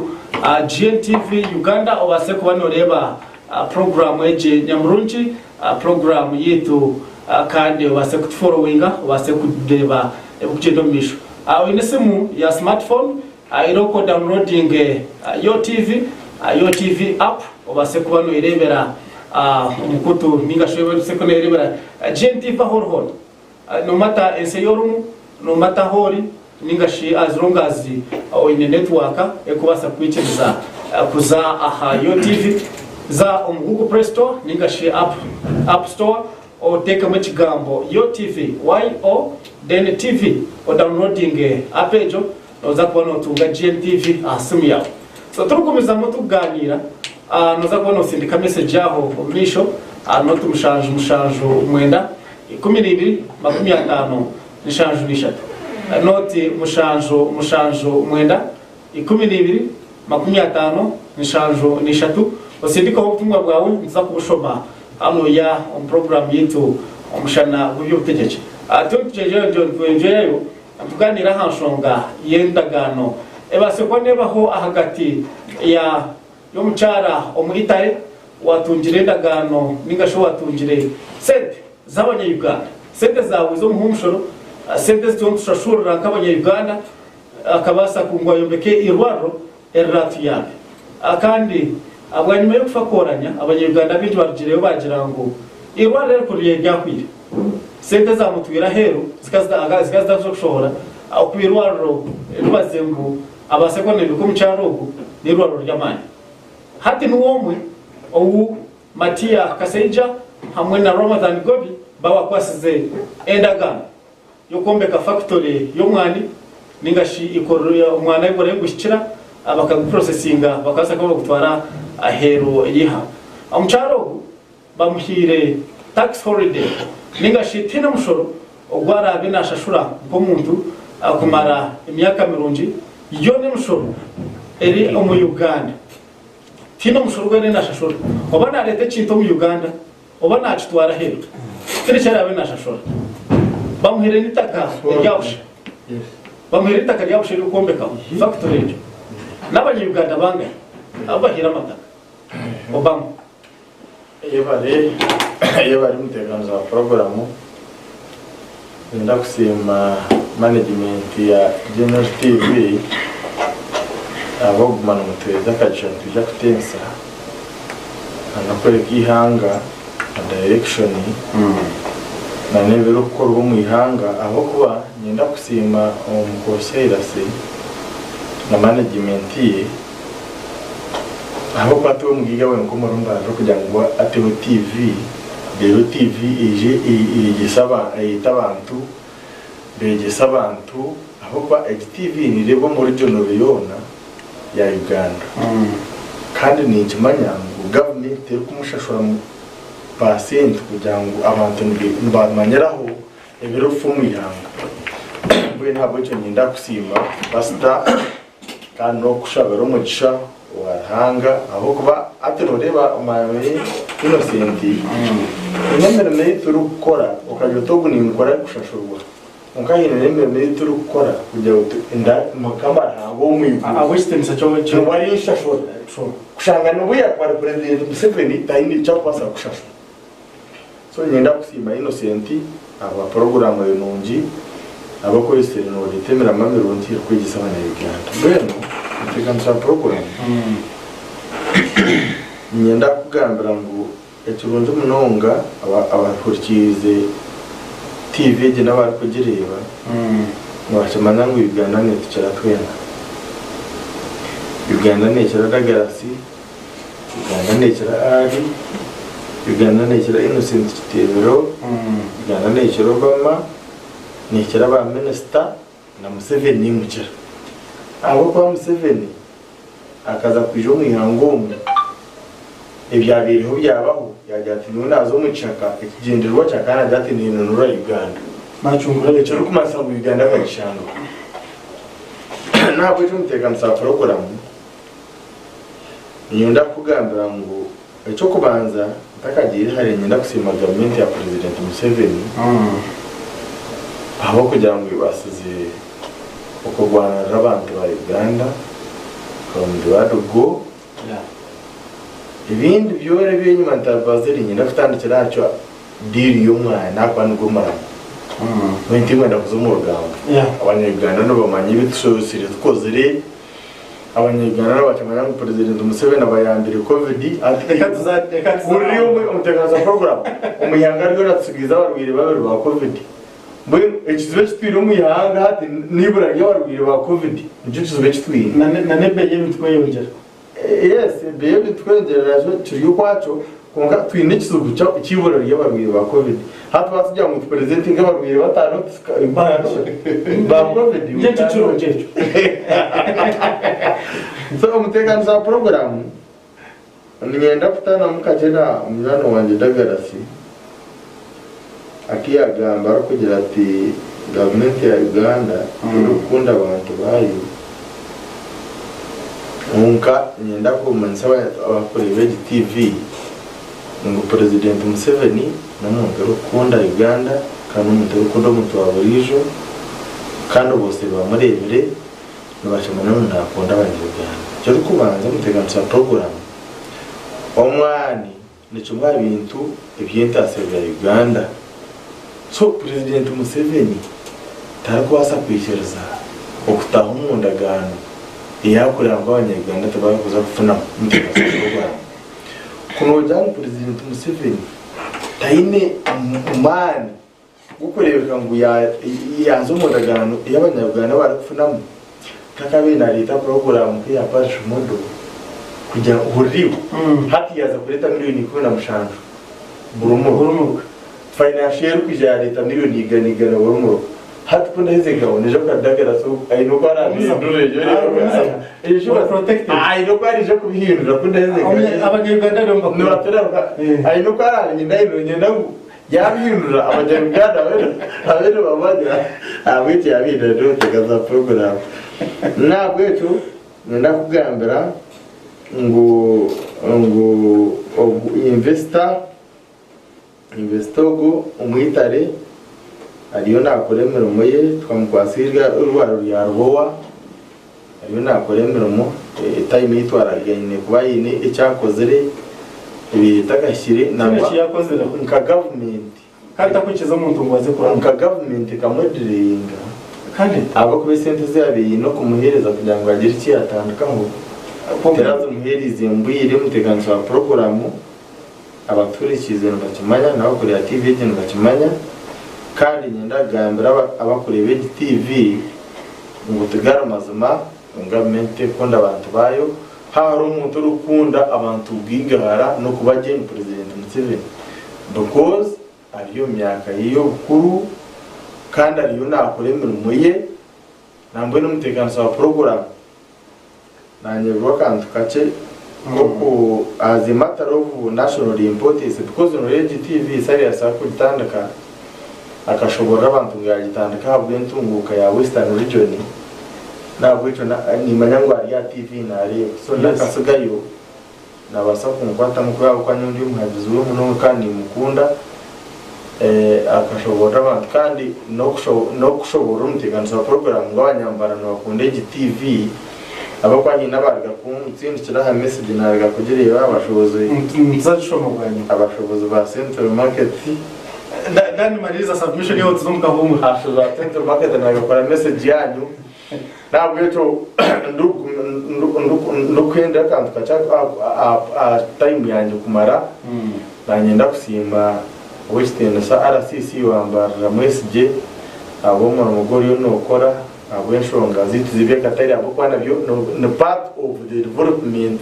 GNTV Uganda obase kubanoreba program eje nyamurunji program yetu kandi obase kutufollowinga obase kudeba ebukendo misho inesimu ya smartphone iroko downloading your TV app obase kubano irebera umukutu ninga showe sekone irebera GNTV horo no matter enseyorumu no matter hori ninga shi as long as in a network ekubasa kwikiriza kuza aha your TV za Google Play Store ninga shi app store or take a machigambo your TV YO then TV or downloading app ejo noza kubona utunga GNTV asimu yawe so turukomeza mutuganira noza kubona usindika message yaho misho no tumushanju mwenda 12:50 nishanju nishatu noti mushanju mwenda 12:50 nishanju nishatu usindika ubutumwa bwawe nza kubushoma hano ya program yetu Omushana Gw'Ebyobugyeki tujejeyo tuganira hanshonga yendagano ebase ko nebaho hagati ya yomuchara omuyitare watungire ndagano ningasho watungire sente z'abanyayuganda sente zawe zo muhumshoro sente z'umushashura nk'abanyayuganda akabasa kungwa yombeke irwaro erratu yabe akandi abanyuma yo kufakoranya abanyayuganda bintu bagireyo bagira ngo irwaro rero kuriye ryakwira sente za mutwira hero zikaza kushora akwirwaro rubazembu abasekone biko mucharogo nirwaro ryamani hati nuwomwe owu Matia Kaseija hamwe na Ramadan Gobi bawa kwasize endagano yokombeka factory yomwani ningashi ikorera umwana y'ibore gushyikira abakaguprocessinga bakasa ko gutwara ahero yiha amucharogo bamuhire tax holiday ningashi tina mushoro ogwara binashashura ko muntu akumara imyaka 70 yone mushoro eri mu Uganda tina mushoro gwe nashashura obana leta cinto mu Uganda obana acitwara hero kire cyara binashashura bamuhire nitaka ryawusha bamuhire nitaka ryawusha rikombeka factory n'abanye Uganda banga abahira amataka obama yebari muteganza programu nda kusema management ya General TV abogumana muteza kacyo tujya kutensa anakore kihanga direction na nebero gukorwa mu ihanga aho kuba nyenda kusima umukosera se na management ye aho pato mugiga we ko murumba ro kugira ngo atewe TV Dero TV igisaba ayitabantu begesabantu aho kwa TV ni rebo muri jono biyona ya Uganda kandi ni ikimanya ngo government iri kumushashura mu percent kugira ngo abantu bamanyeraho ebero fumu yanga bwe ntabwo cyo nyinda kusima basta kandi no kushabero mugisha warhanga aho kuba ateroreba amaye innocenti nemera nayo turi gukora ukajya tugunikora gushashurwa ukahira nemera nayo turi gukora kujya inda makamba ntabwo mu awestemisa cyo wari shashura kushanga no buya kwa president Museveni tayindi cyapasa gushashura so nyenda kusimba Innocent aba program y'unungi aba ko iseri no ritemera mamironti kwigisa abana Uganda beno iteganisha program nyenda kugambira ngo eturunze munonga abakurikize TV je n'abari kugireba mwashimana ngo Uganda ne tucara twena Uganda ne cyara Galaxy Uganda ne cyara Ali Uganda ne cyara Innocent Kitebero Uganda ne cyara Obama ne cyara ba minister na Museveni mukira abo kwa Museveni akaza kwijo mwihangomu ibyabiriho byabaho yajyati nazo mucaka ikigenderwa cyakana byati ni nura Uganda macungura cyo kumasa mu Uganda kashano ntabwo cyo mutega msa program nyunda kugambira ngo icyo kubanza takagira hari nyenda kusima government ya President Museveni aho kugira ngo ibasize uko Rwanda n'abantu ba Uganda from the word go ibindi byore byenyuma ntabazeri nyenda kutandikira cyo deal y'umwana nakwana gumara mwenti mwenda kuzumurugamba abanyarwanda no bamanyi bitusosire tkozere abanyarwanda no bakamanya ngo President Museveni abayambire covid reka tuzateka umutegaza program umuyanga ryo natsugiza barwire babiri ba covid mwe ekizibe kitwire umuyanga hati nibura ryo barwire ba covid nicyo kizibe kitwire na nebeye mitwe yongera yes beye bitwengera rajo turiyo kwacho konga twine kizubu cyo ikibura ryo barwire ba covid hati batujya mu president ng'abarwire batanu ba covid nje cyo nje so umutekano za program ngenda kutana mukagena umwana wanje Dagarasi akiyagamba kugira ati government ya Uganda urukunda abantu bayo unka ngenda kumansa abakorera TV ngo President Museveni namuntu urukunda Uganda kandi umuntu urukunda umuntu waburijo kandi bose bamurebere nabashimana ntakunda abanyarwanda cyo kubanza muteganisa program omwani nico mwa bintu ebyentase bya Uganda so President Museveni tarakwasa kwishyurza okutaha umundagano iyakurira ngo abanyarwanda tabakuza kufuna muteganisa program kuno jani President Museveni taine umani gukorebeka ngo yazo umundagano y'abanyarwanda barakufunamo kakabe na leta program ya parish modo kujya uhuriwe hati yaza kuleta milioni 15 burumo financial kujya leta milioni igana burumo hati kuna hizo gawo nejo kadagara so ayino bara bidurejo ejo protected ayino bari je kubihindura kuna hizo abanyarwanda no batera ayino bara nyenda yabihindura abanyarwanda abero babajya abiti abida do tegaza program nabwo cyo nenda kugambira ngo investogo umwitare ariyo nakore mirimo ye twamukwasirwa urwaro ya Rwowa ariyo nakore mirimo time yitwaragene kuba yine icyakozere ibitakashire namba yakozera nka government kata kwikiza umuntu ngo aze kuranga nka government kamodiringa kandi abo kube sente zabiye no kumuhereza kugira ngo agire iki atandukanye terazo muherize mbuyire muteganzo wa program abaturikize bakimanya naho kuri TV je bakimanya kandi nyenda gambira abakurebe TV ngo tugara mazima ngamente konda abantu bayo hari umuntu rukunda abantu bwigara no kubaje President Museveni because ariyo myaka yiyo bukuru kandi ariyo nakuremera umuye nambwe n'umutekano wa program nanye rwakantu kace ko as a matter of national importance because on TV serious akutandaka akashobora abantu ngagitandaka habwe ntunguka ya Western region nabwo cyo ni manyangwa ya TV nari so nakasugayo nabasa kumkwata mukwa kwa nyundi umuhagizi we muno kandi mukunda akashobora abantu kandi no kushobora umutekano wa program ng'abanyambara no bakunda TV abakwanyi nabarga kutsindikira ha message narga kugira abashobozi nzashoma bwanyu abashobozi ba Central Market dani mariza submission yo tuzumuka humura ashobozi ba Central Market nagakora message yanyu ntabwo yeto ndukwenda kandi kacha a time yanjye kumara nanyenda kusimba Western sa RCC wambara message abo mu mugori yo nokora abo enshonga zituzibye katari abo kwana byo no part of the development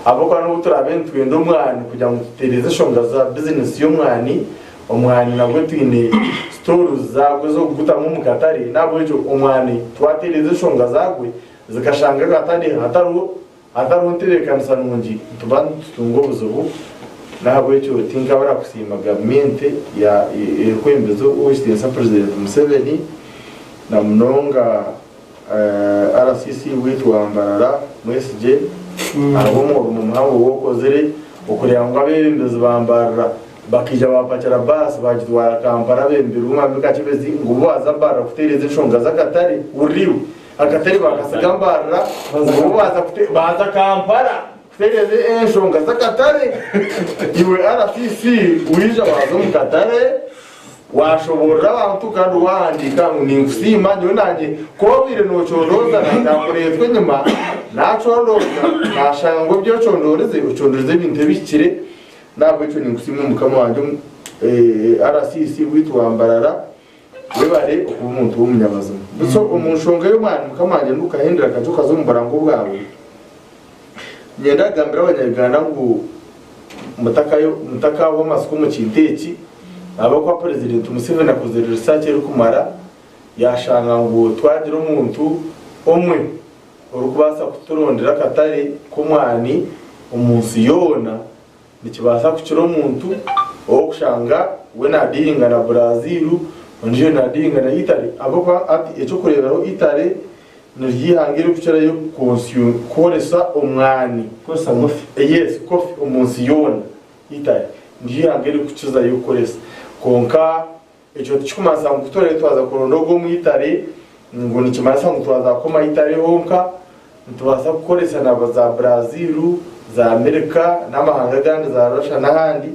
abo kwana uturabentu endo mwana kugira ngo tutereze shonga za business yo mwani omwani nabwo twine stores zagwe zo gutamo mu katari nabo cyo omwani twatereze shonga zagwe zikashanga katari hataru nterekanisa nungi tubantu tungo buzubu nabo cyo tinga bara kusima government ya kwembezo Western President Museveni na mnonga RCC witu wambarara mwesije abo mu muhango wokozere ukureba ngo abembeze bambarara bakija bapakira bus bagitwara Kampala bembere umwambika kibezi ngo baza bara kutereza inshonga zakatari uriwe akatari bakasigambarara ngo baza Kampala kutereza inshonga zakatari iwe RCC wija bazo mu katare washobora abantu kandi wandika ni kusima nyo nanje kobire no chondoza ndakorezwe nyuma nachondoza nashango byo chondoreze uchondoreze ibintu bikire nabwo cyo ni kusima mukama wanje RCC witu wambarara webare umuntu w'umunyabazima so umushonga yo mwana mukama wanje ndukahendera kajoka zo mbarango bwawe nyenda gambira abanyarwanda ngo mutaka wo masuku mu kinteki abo kwa President Museveni akoze research yo kumara yashanga ngo twagira umuntu omwe urukubasa kuturondera katari kumwani umunsi yona nikibasa kucira umuntu okushanga we nadinga na Brazil onje nadinga na Italy abo kwa ati echo kurebero Italy niryihangira kucira yo consume koresa umwani kosa kofi yes kofi umunsi yona Italy niryihangira kuciza yo koresa konka echo tukumasa ngutore twaza kurondogo mu Italy ngo nikimasa ngutwaza ko mu Italy honka ntwaza gukoresa nabo za Brazil za Amerika n'amahanga gandi za Russia n'ahandi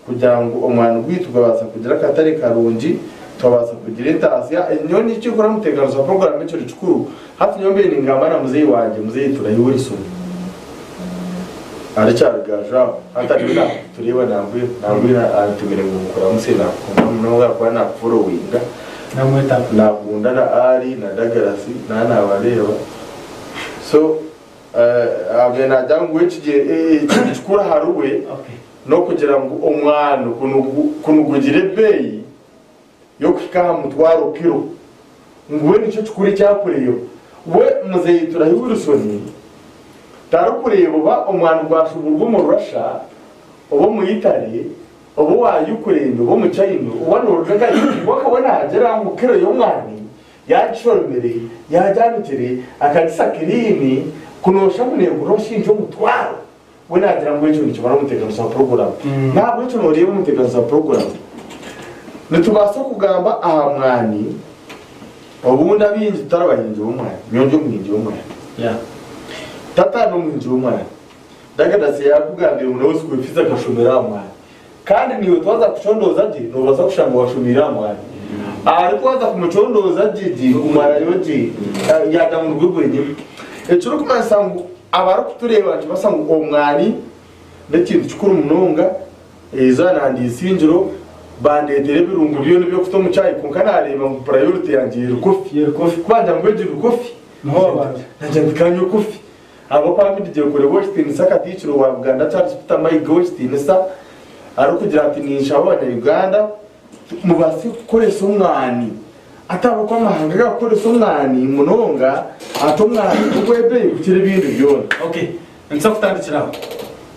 kugira ngo umwana gwitugabaza kugira katari karungi twabaza kugira intasiya nyoni cyo kora mutegano za program cyo ricukuru hafi nyombe ni ngambana muzeyi wanje muzeyi turayurisuna aricyargaja ataribona tureba nambwe atumire ngo mukora musena kumwe kwa na followinga namweta nabunda na ari na dagarasi na nabareba so abena dangwe kije cyukura haruwe no kugira ngo umwana kunugugire beyi yo kikaha mutwaro kiro ngwe nicyo cyukuri cyakureyo we muzeyi turayurisoni tarukureba ba umwana rwashubura mu Russia obo mu Italy obo wayukurendo obo mu China ubona urugaga wakabona agera mu kero yo mwani yacyoromere yajyanukire akadisakirini kunosha mune kuroshinjo mutwaro we nagira ngo ejo nicyo baramutegana sa program ntabwo cyo noreba umutegana sa program nitubasa kugamba aha mwani obundi abinzi tarabahinzi umwana nyonjo mwinji umwana tata no mwinji umwana dagadase yakugambira umuntu wese kubifiza akashomera umwana kandi niwe twaza kuchondoza je no baza kushanga washomera umwana ari twaza kumuchondoza je umwana yoje yada mu rwegwenye ecyo kumansangu abari kutureba basangu omwani n'ikintu cyukuru munonga ezana ndisinjiro bandedere birungu byo nibyo kuto mu cyayi kunkanareba mu priority yanjye rukofi kwanja ngweje rukofi no abantu nanje ndikanyo kofi abo pamidi je kure Western saka teachero wa Uganda cyari sita my Western sa ari kugira ati nisha abanya Uganda mubasi koresha umwani atabo kwa mahanga gakoresha umwani munonga atomwani ubwebe ukire ibindi byone okay nsa kutandikiraho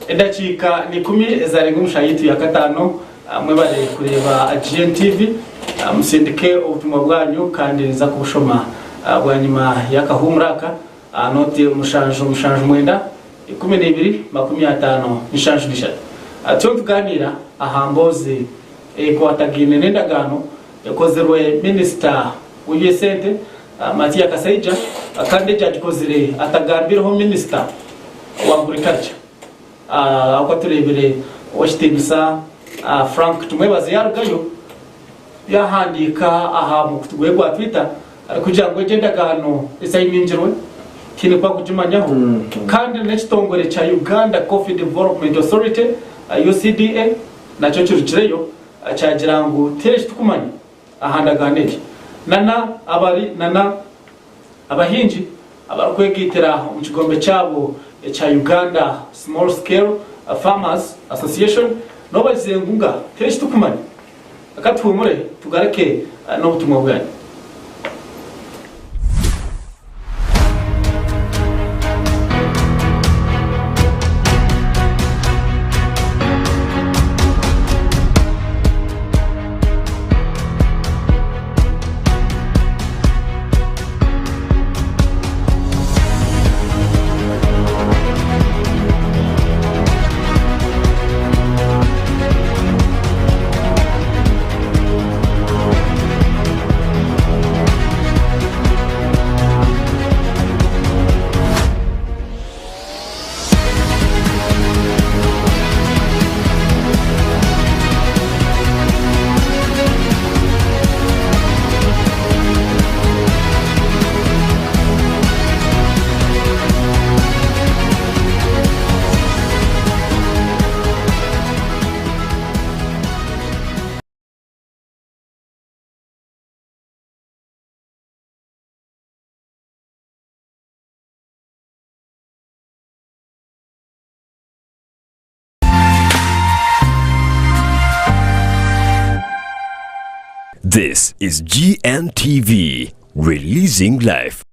edakika ni 10 zarenga mushayitu ya gatano mwebale kureba GNTV musindike ubutumwa bwanyu kandi nza kubushoma bwanyuma yakahumuraka note mushanjo mwenda 12:50 nishanjo nishata cyo tuganira ahamboze ko atagine nendagano yakozerwe minister w'iyesente Matia Kasaija kandi cyagikozire atagambireho minister wa agriculture ako turebere washitemisa Frank tumwebaze yarugayo yahandika aha mu kutugwego Twitter kugira ngo agenda gano isayiminjirwe kine kwa kujumanyaho kandi n'ekitongore cha Uganda Coffee Development Authority UCDA nacho kirukireyo cyagira ngo tereshi tukumanye ahandaganeke nana abahinji abakwegitira mu kigombe cyabo cha Uganda Small Scale Farmers Association no bazengunga tereshi tukumanye akatwumure tugareke no butumwa bwanyu. This is GNTV, releasing life.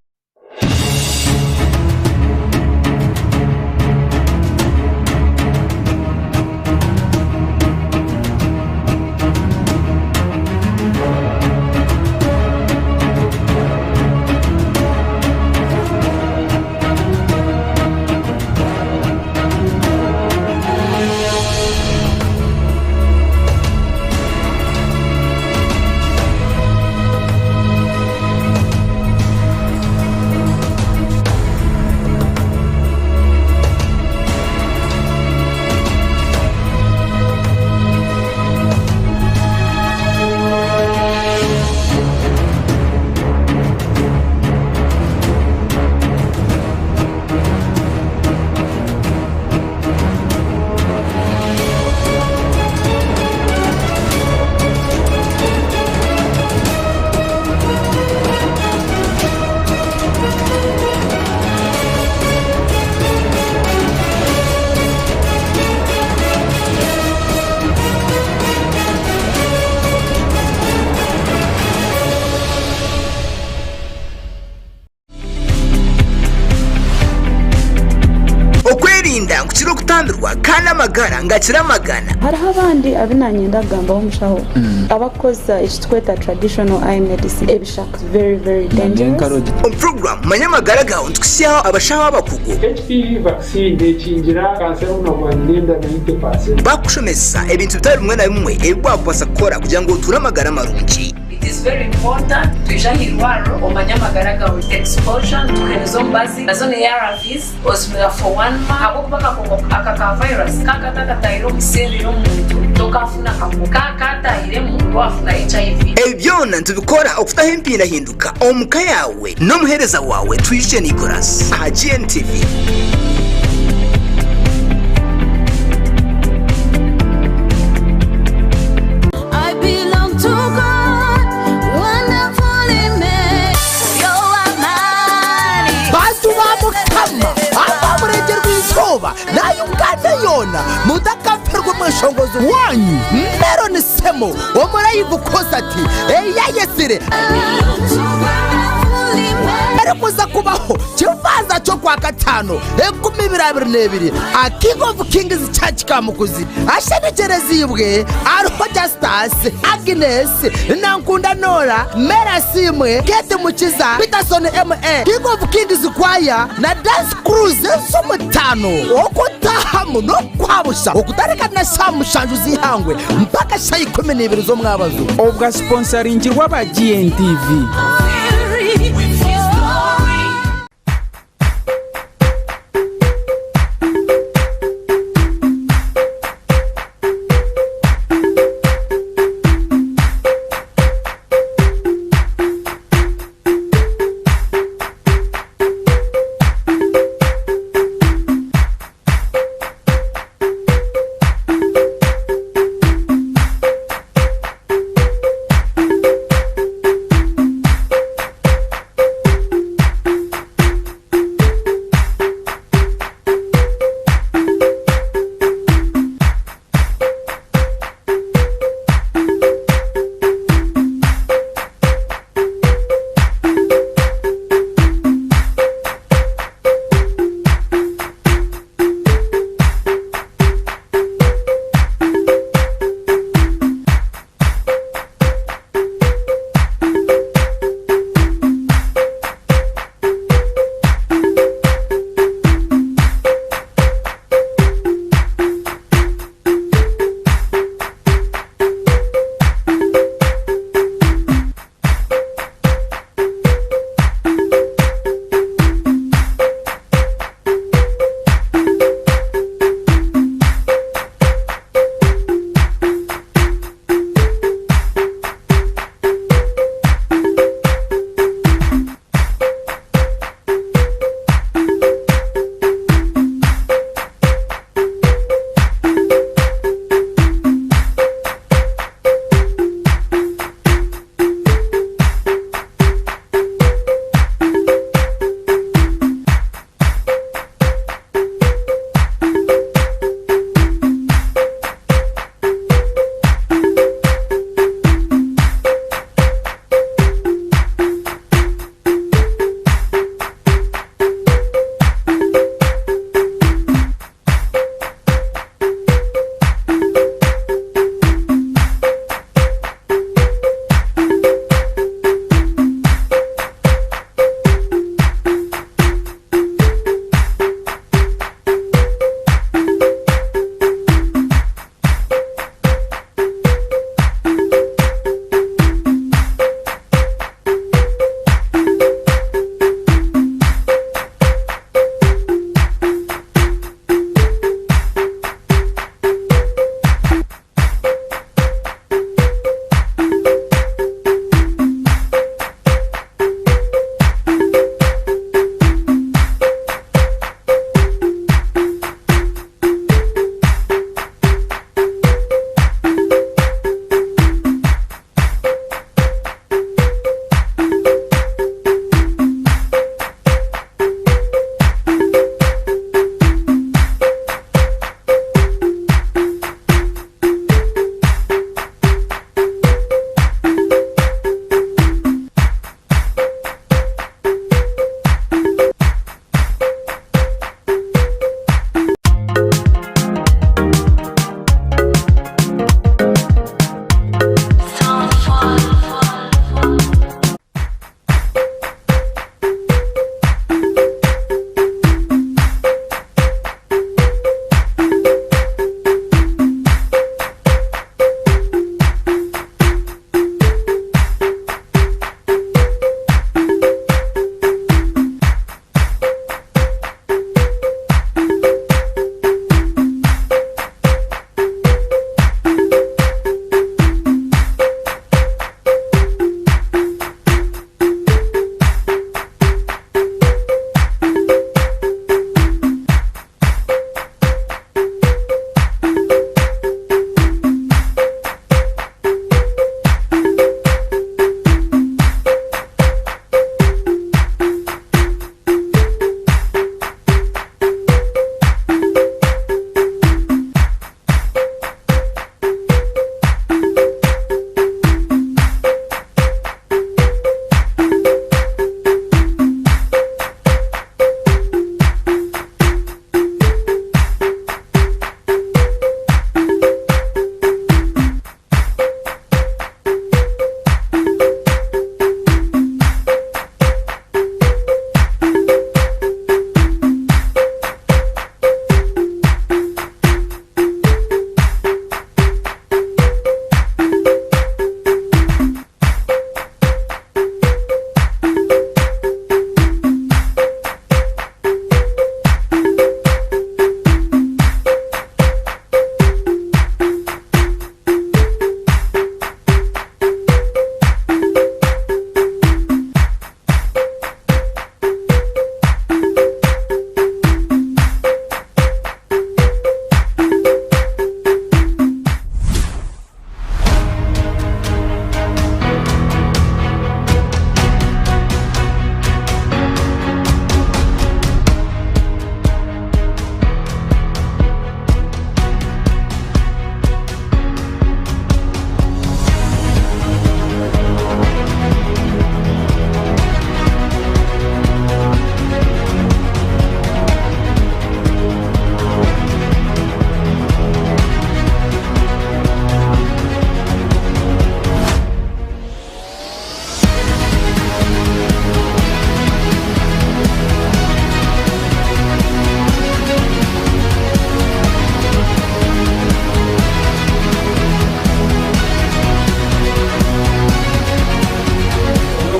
Kukiro kutambirwa kana magara ngakira magana hariho abandi abinanye ndagambaho mushaho abakoza ikitweta traditional eye medicine ebishaka very dangerous program manyamagara gaho twisiyaho abashaho abakugo HPV vaccine kingira cancer n'abandenda 90% bakushomesa ebintu bitari bimwe na bimwe ebwakubasa gukora kugira ngo uture amagara marungi. It is very important tujahirwaro omanyamagara gaho exposure tukenezo mbazi nazone ARVs osmira for 1 month abo kubaka kongo akaka virus kakatakairo musero muntu tokafuna kamuka katayire mu wafuna HIV ebyona ntubikora okufutaho empira hinduka omuka yawe no muhereza wawe twishe Nicholas GNTV. na Uganda yona mudakapferwa mweshongozo wanyu mbero ni semo omurayivu kosati eyayesire kuza kubaho kivanza cyo kwa gatano 2022 akigovu kings church kamukuzi ashenekerezibwe ariho Justus Agnes Nankunda Nora Merasimwe Kete Mukiza Peterson MA Kigovu Kings kwaya na dance cruise z'umutano okutahamu no kwabusha okutareka na shamushanju zihangwe mpaka shayi 12 zo mwabazo obwa sponsoring w'aba GNTV.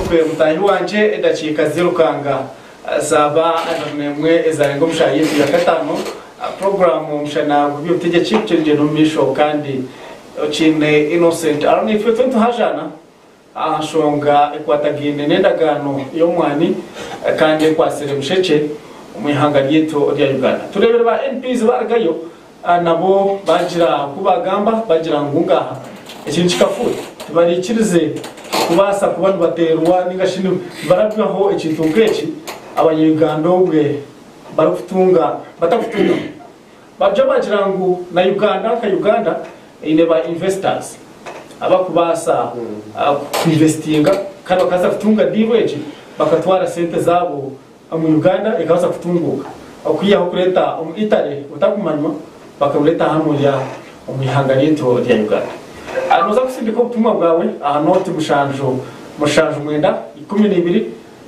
kwe mutahi wanje edakika zirukanga zaba nemwe ezarenga Omushana yetu ya gatano program Omushana Gw'Ebyobugyeki cyenje numisho kandi chine innocent aroni ife tuntu hajana ashonga ekwatagine nendagano y'omwani kandi kwasire musheke umwihanga ryeto rya Uganda turebera ba MPs baragayo nabo bagira kubagamba bagira ngungaha ikintu kikafuye tubarikirize kubasa kubantu baterwa ningashini barabyaho ikintu ngeki abanyuganda ubwe barakutunga batakutunga baje bagira ngo na Uganda ka Uganda ineba investors abakubasa investinga kandi bakaza kutunga diweji bakatwara sente zabo mu Uganda ikaza kutunguka akuyaho kureta Italy utakumanywa bakamuleta hano ya umihanga rito rya Uganda anoza kusindika ubutumwa bwawe ahanoti mushanjo mwenda 12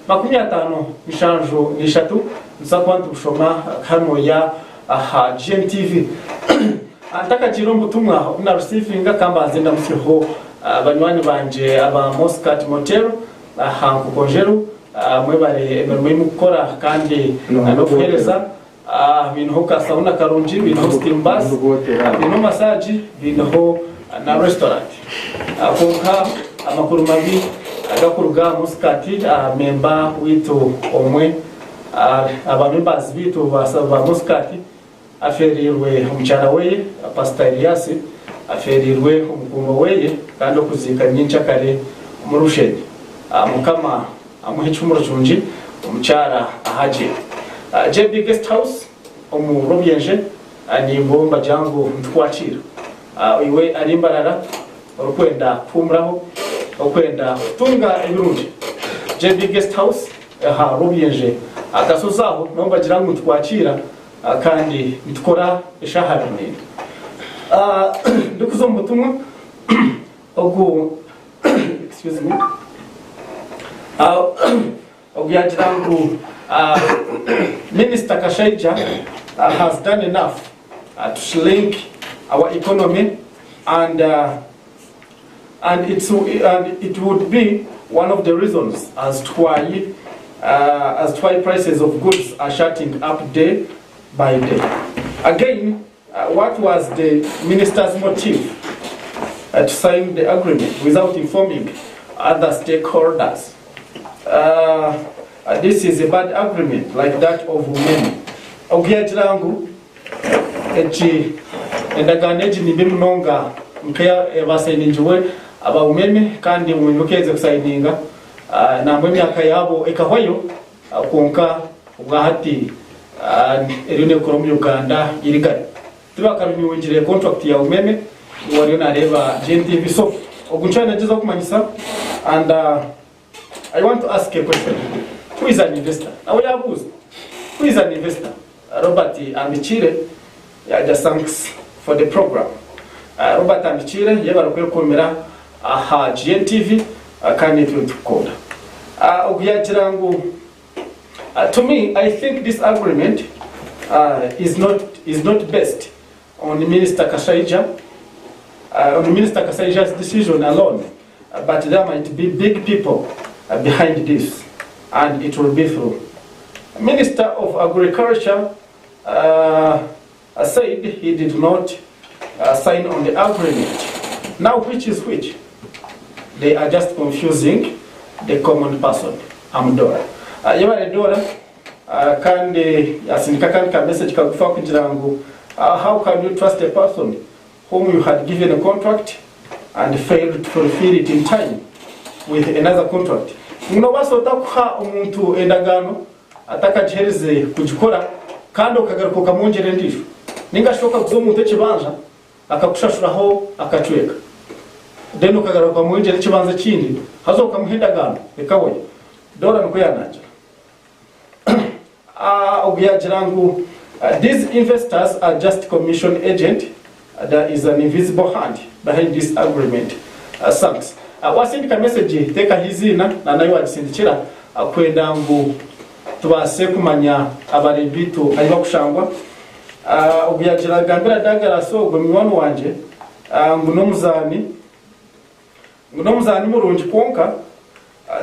50 mishanjo nishatu nzakwantu kushoma hano ya GNTV antaka chirombo tumwa na receiving kambanze ndamusiho abanywani banje aba Moscat Motel hangu konjero mwebare emerwe mukora kandi no kuhereza bintu hoka sauna karunji bintu steam bus bintu massage bintu na restaurant akonka amakuru mabi agakuruga Moscat member wito omwe abamembers bitu basaba Moscat aferirwe umucyara weye Pastor Elias aferirwe umukumbo weye kandi okuzika nyincha kare murusheni mukama amuhicumuro cunji umucyara ahaje JB Guest House omurobyenje animbomba jango ntwacira iwe arimbarara okwenda kumraho okwenda tunga ibirunje JB Guest House robyenje agasozaho nomba jirango ntwacira kandi ntukora ishahara nini ndikuzo mutumwa ogu excuse me ogiajirango Minister Kashaija has done enough to link our economy and it would be one of the reasons as to why prices of goods are shutting up day by day. Again, what was the minister's motive to sign the agreement without informing other stakeholders? This is a bad agreement like that of women. Ogiajirangu echi endaganeji ni bimunonga mkaya basayininjwe aba umeme kandi mumukeze kusayidinga na myaka yabo ekahwayo konka ubwahati erine koromu Uganda irigari tubakarunyungire contract ya umeme wari nareba GNTV so ogunchana nageza kumanyisa and I want to ask a question. Who is an investor? Now yabuze. Who is an investor? Robert Ambichire just thanks for the program. Robert Ambichire yebarakwe komera aha GNTV kandi tukunda. Ogiajirangu to me I think this agreement is not based on Minister Kashaija on Minister Kashaija's decision alone, but there might be big people behind this, and it will be through. Minister of Agriculture said he did not sign on the agreement. Now which is which? They are just confusing the common person. Amdora. Yabare Dora kandi asindika kandi ka message kagufa kugirango how can you trust a person whom you had given a contract and failed to fulfill it in time with another contract? Muno basota kuha umuntu endagano atakajereze kujikora kandi ukagaruka kamonjere ndisho ningashoka kuzomuntu ekibanza akakushashuraho akacweka then ukagaruka kamonjere ekibanza kindi hazoka muhendagano ekawe Dora nuko yanajira ogiajirangu these investors are just commission agent. There is an invisible hand behind this agreement. Thanks. Wasindika message teka hizina na nayo adisindikira akwenda ngo tubase kumanya abarebitu ayiba kushangwa ogiajira gambira dagara so gwe miwano wanje nguno muzani murungi konka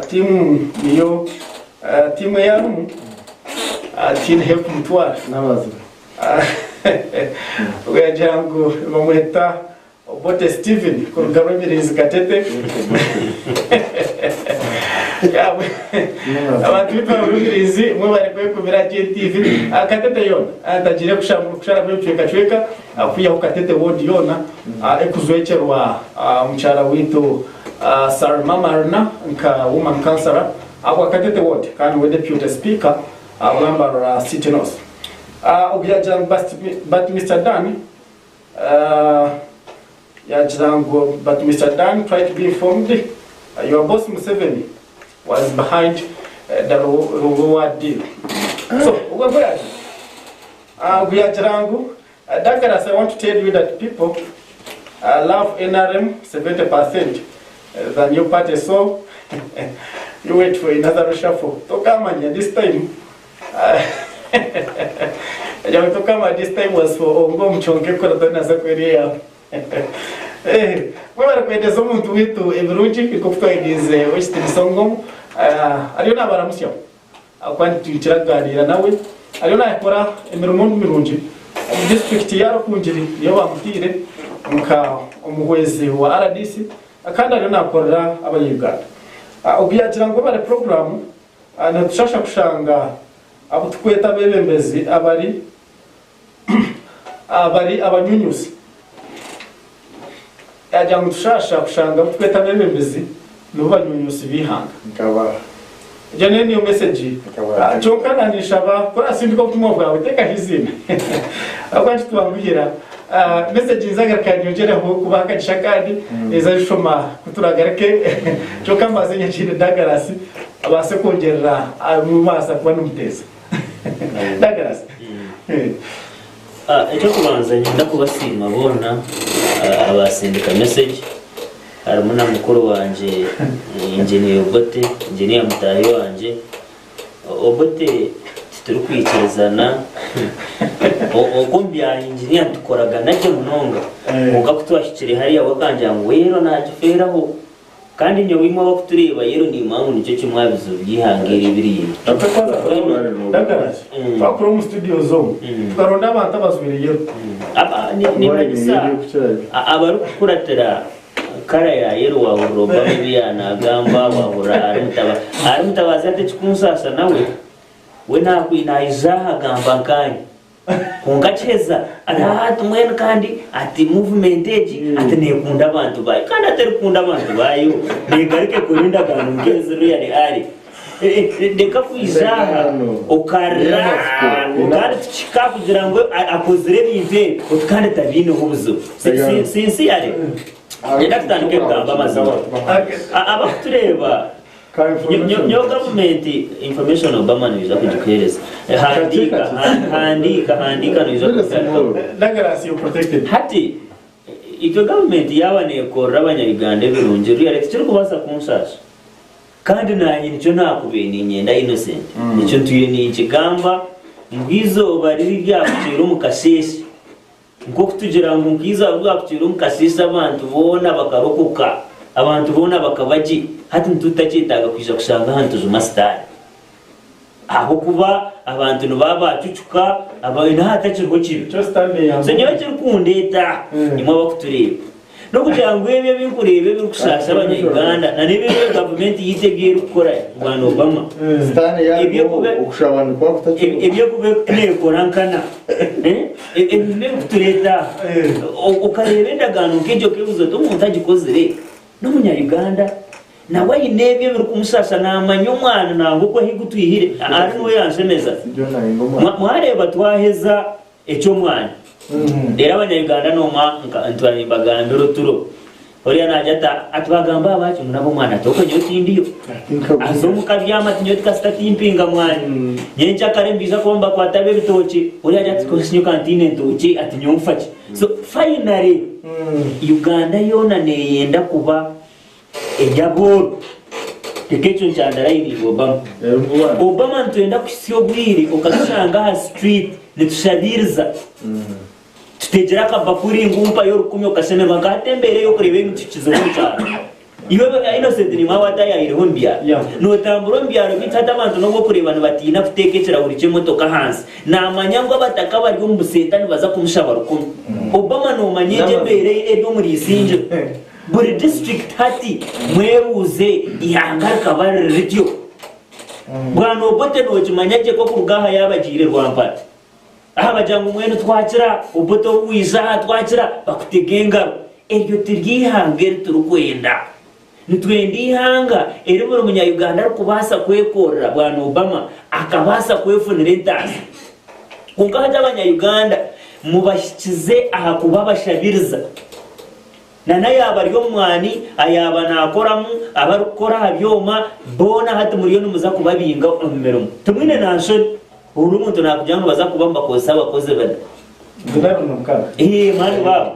timu niyo timu yarumu tine help mutwara n'abazi uyagira ngo bamwita Obote Steven ku rugabo rw'Imirizi Gatete abantu bitwa Imirizi mwe bari kwekubira TV Gatete yona atagire kushara kweceka akuya ku Gatete wodi yona ekuzwecherwa mchara wito Sarma Marna nka woman counselor akwa Gatete wodi kandi we deputy speaker Lambara City North uyagira but Mr. Dan but Mr. Dan tried to be informed. Your boss Museveni was behind the reward deal. So, we are Jarangu. Dagaras, I want to tell you that people love NRM 70% than your party. So, you wait for another reshuffle. Tokamanya, this time. This time was for Ongom Chonke Koratana Zakweria. Wewe kwendeza umuntu witu ebirungi ikufaidize Western Songom ariona baramusyo akwanti tukiraganira nawe ariona yakora emirimo mirungi mu district yaro kunjiri yo bamutire muka umuhwezi wa RDC akandi ariona akora abanyuganda ubiyagira ngo bare program na tushasha kushanga abo tukweta bebembezi abari abanyunyusi ajya mushasha kushanga tweta bemembezi n'ubanyunyusi bihanga ngaba jane niyo message chokana nishaba kora sindiko kutumwa bwawe teka hizina akwanti twambira message nzaga kanyongera ho kubaka gishakadi ezashoma kuturagareke chokambaze nyakire Dagarasi abase kongerera mu masa kwa numuteza Dagarasi icyo kubanza nyenda kubasima bona abasindika message harimo na mukuru wanje engineer Obote engineer mutayo wanje Obote turi kwikizana okombya engineer tukoraga nacyo munonga uga kutwashikire hariya wakanja ngo wero najiferaho kandi nyo wimwe bakutureba yero ni impamvu nicyo kimwabizo byihangira ibiri Dagarasi bakuru mu studio zone twaronda abantu abasubiriye aba ni bagisa abaru kuratera kara ya yero wa roba bibiyana gamba bahura arimutabaza ate kunsasa nawe we nakwinayiza gamba kanye kungacheza ati mwene kandi ati movement age ati nekunda abantu bayo kandi atari kunda abantu bayo negarike kurinda abantu ngeze real ari ndeka kwizaha ukara chika kugira ngo akozire binte kandi tabine hubuzo sinsi ari ndakutandike kugamba amazima abakutureba Your government information Obama niza kujikereza handika niza Dagarasi you protected hati icyo government yabane korra abanyarwanda birungi rero cyo kubasa kunsasa kandi nanye nicyo nakubeni nyenda innocent nicyo tuye ni ikigamba ngwizo bariri byakucira umukasisi ngo kutugira ngo ngiza bwakucira umukasisi abantu bona bakarokoka abantu bona bakabaji hati ntutacitaga kwiza kushanga hantu zumastari aho kuba abantu baba cucuka abantu hatacirwo kibi cyo stande ya senyo cy'ukundeta imwe bakutureba no kugira ngo yebe bikurebe birukusasa abanyarwanda na nibe government yitegiye gukora Rwanda Obama stande ya ukushabana kwa kutacirwa ibyo kube nekораnkana ibyo kutureta ukarebe ndagano kejo kebuzo to mutagikozere no munyarwanda nawe inebye biri kumusasa namanyo mwana nango ko higutwihire ari no yansemeza mwareba twaheza ecyo mwana era abanyarwanda no mwanka ntwari bagambiro turo oriya najata atwagamba abacu munabo mwana toko nyoti ndiyo azomuka byama tinyoti kastati impinga mwana nyencha karembiza komba kwatabe bitoki oriya jati kosinyo kantine ntoki atinyomfachi so finally Uganda yona neyenda kuba ejaboro tekecho nchandara ini Obama ntwenda kusyo bwiri okashanga ha street netushadiriza tutejera kabakuri ngumpa yo 10 okaseme bakatembere yo kurebe mitukizo cyane iwe innocent ni mawata ya irumbya no tamburo mbyaro bitata abantu no kureba batina kutekekera buri kimotoka hansi namanyango abataka bari mu busetani baza kumushabara ko Obama no manyeje mbere edo muri isinje buri district hati mweruze ihanga kabari radio bwana obote no kimanyaje ko kugaha yabagire rwampata aha bajangu mwene twakira oboto wiza twakira bakutegenga eryo tiryihange turukwenda nitwendi ihanga eri buri munyayuganda kubasa kwekorera bwana Obama akabasa kwefunira entasi kungaje abanyayuganda mubashikize aha kuba bashabiriza nana yaba ryo mwani ayaba nakoramu abarukora abyoma bona hati muri yo numuza kubabinga umero tumwine nanshoni uri umuntu nakujyana baza kubamba kosa bakoze bana mani babo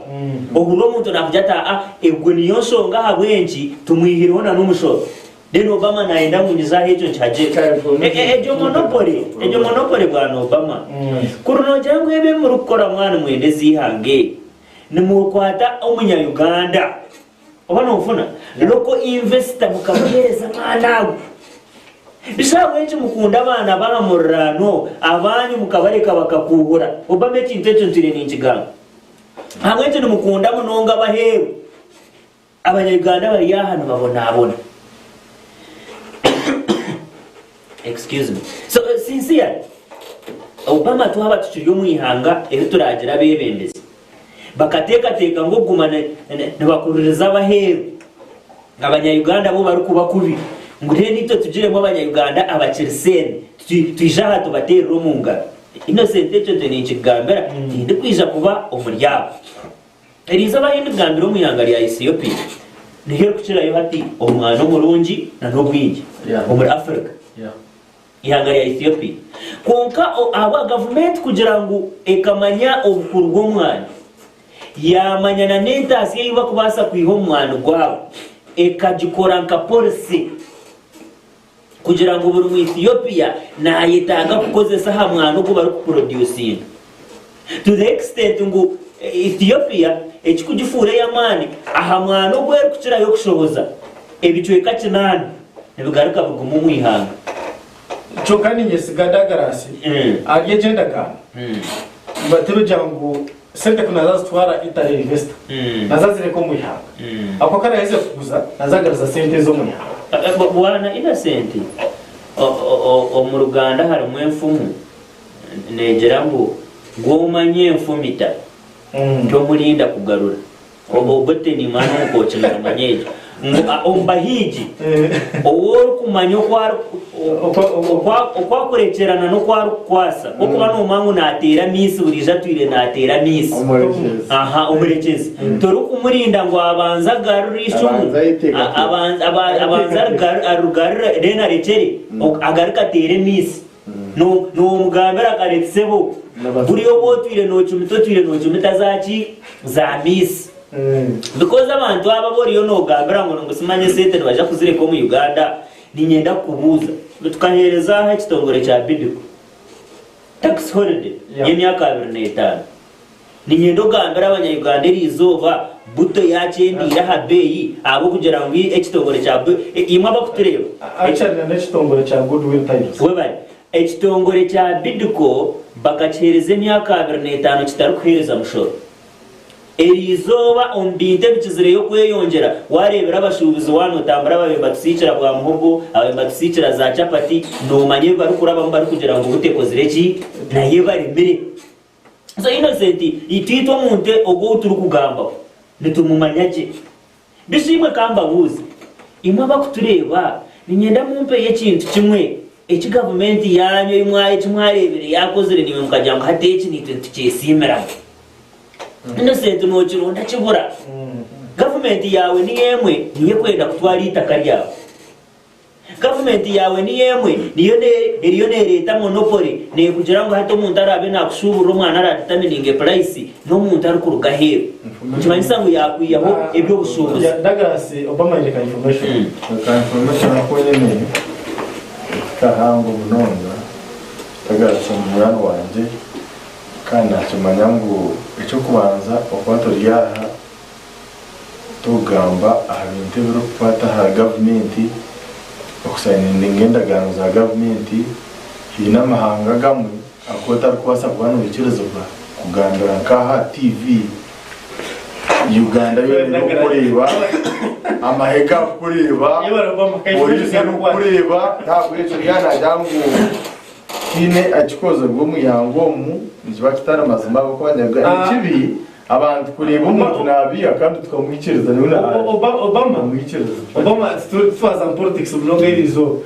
ubwo umuntu nakujyata ebwo niyo shonga habwenji tumwihiriho na n'umushoro Then Obama naenda munyiza hecho chaje ejo monopoly bwana Obama kuruno jangu ebe murukora mwana mwendezi ihange nimukwata umunyayuganda obana ufuna loko investor mukabereza manago bisaba wenje mukunda abana bahamurano abanyu mukabareka bakakuhura Obama ekintecho ntire ninjiganga hamweje nimukunda munonga bahewe abanyayuganda bari yahano babona excuse me so sincere Obama tuhaba tuchiriyo mwihanga ero turagira bebendeze bakateka ngo gumane nabakururiza abaheru abanyayuganda bo bari kuba kubi ngo rero nito tugiremo abanyayuganda abachirsene tujaha tubatera rumunga innocent echo tenikigambera ndi kwija kuba umuryabo eriza abayindi gambiro mwihanga ya Ethiopia nihe kuchirayo hati omwana omurungi na nobwingi muri Africa ihanga ya Ethiopia konka aba government kugira ngo ekamanya obukuru bw'omwana yamanyana n'entasi yiba kubasa kwiho omwana gwabo ekagikora nka policy kugira ngo buri mu Ethiopia nayetanga kukozesa ha mwana uko bari kuproducing to the extent ngo Ethiopia ekikugifure yamani aha mwana ubwo yari kucira yo kushoboza ebicweka kinani nibigaruka bugumu mwihanga chokani nyesigadagaras agiye gendaga batebe jangu sente kunazaza twara itari investor nazazire ko mwihanga ako kana yeze kuguza nazagaruza sente zo mwihanga bwana ina sente o mu Ruganda hari mwemfumu negera ngo ngomanye mfumita cyo murinda kugarura obote ni mano ko cyangwa manyeje ngo ombahiji oworo kumanyo kwa kurekerana no kwasa kuko bano mangu natera misi burija twire natera misi umurekezi tori kumurinda ngo abanza garurisho abanza arugarira rena receri agarika tere misi no mugambera karetsebo buriyo botwire no chumita za misi because abantu ababoriyo no gambera ngo simanye sente baje kuzire ko mu Uganda ninyenda kubuza tukahereza ha kitongore cya bidiko tax holiday y'imyaka 25 ninyendo gambera abanyayuganda rizoba buto yacendira habeyi abo kugira ngo ekitongore cya imwe bakutureba actually na kitongore cya goodwill times webale ekitongore cya bidiko bakachereza imyaka 25 kitari kuhereza mushoro erizoba ombinde bikizire yo kweyongera warebera abashubuzi wano tambara babemba tusikira bwa muhogo abemba tusikira za chapati no manye bari kuraba mbari kugira ngo buteko zireki naye bari mbere so innocent itito munte ogo turi kugamba nitumumanyaje bishimwe kamba buzi imwe bakutureba ninyenda mumpe yekintu kimwe eki government yanyo imwaye kimwarebere yakozere niwe mukajyanga hateki nitwesimera innocent no kironda kibura government yawe ni yemwe niye kwenda kutwara itaka ryawe government yawe ni yemwe niyo ne leta monopoly ne kugira ngo hato umuntu arabe nakushubura umwana araditamininge price no muntu ari kuruga hero kimanyisa ngo yakwiyaho ebyo bushubuzi Douglas Obama yeka information ko nyene kahango munonga Douglas umwana wanje kandi akimanya ngo icyo kubanza okwato ryaha tugamba aha bintu biro kupata ha government okusayininga endagaano za government hiine amahanga gamwe akota arikubaasa kubana ebicirizo kugambira nkaha TV Uganda yo kureba amahega kureba polisi kureba ntabwo icyo yana jangu kine akikoze bwo muyango mu niba kitara mazima ko banyagana kibi abantu kureba umuntu nabi akandi tukamwikiriza niwe Obama twaza politics mnoga irizo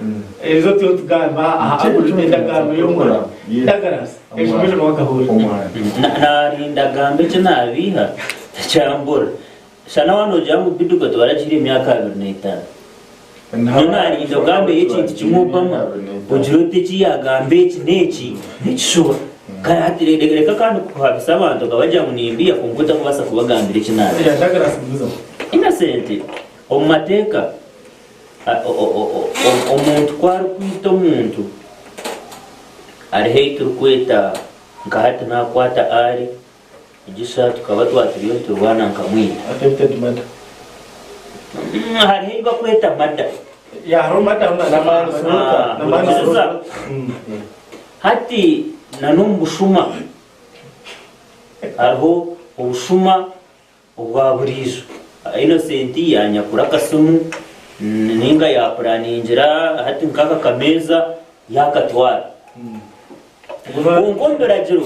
tugamba indagano yo mura ndagaras ejo bakahura narinda gambe cyo nabiha cyambura shana wano jangu biduka twarakiri imyaka 25 nari indogambe y'iki kimubama ujirote kiyagambe iki neki nikishobora karatire reka kandi kuhabisa abantu kabajya munimbiya kunguta kubasa kubagambira iki nabi innocent omateka omuntu kwari kwita omuntu ari heitur kweta ngahati nakwata ari igisha tukaba twatiriyo turwana nkamwita affected mother hari hiba kweta mada ya romata na mansuka hati nanumbushuma aho ubushuma ubwa burizo innocent yanyakura kasumu ninga ya planingira hati nkaka kameza yakatwara ungombera jiro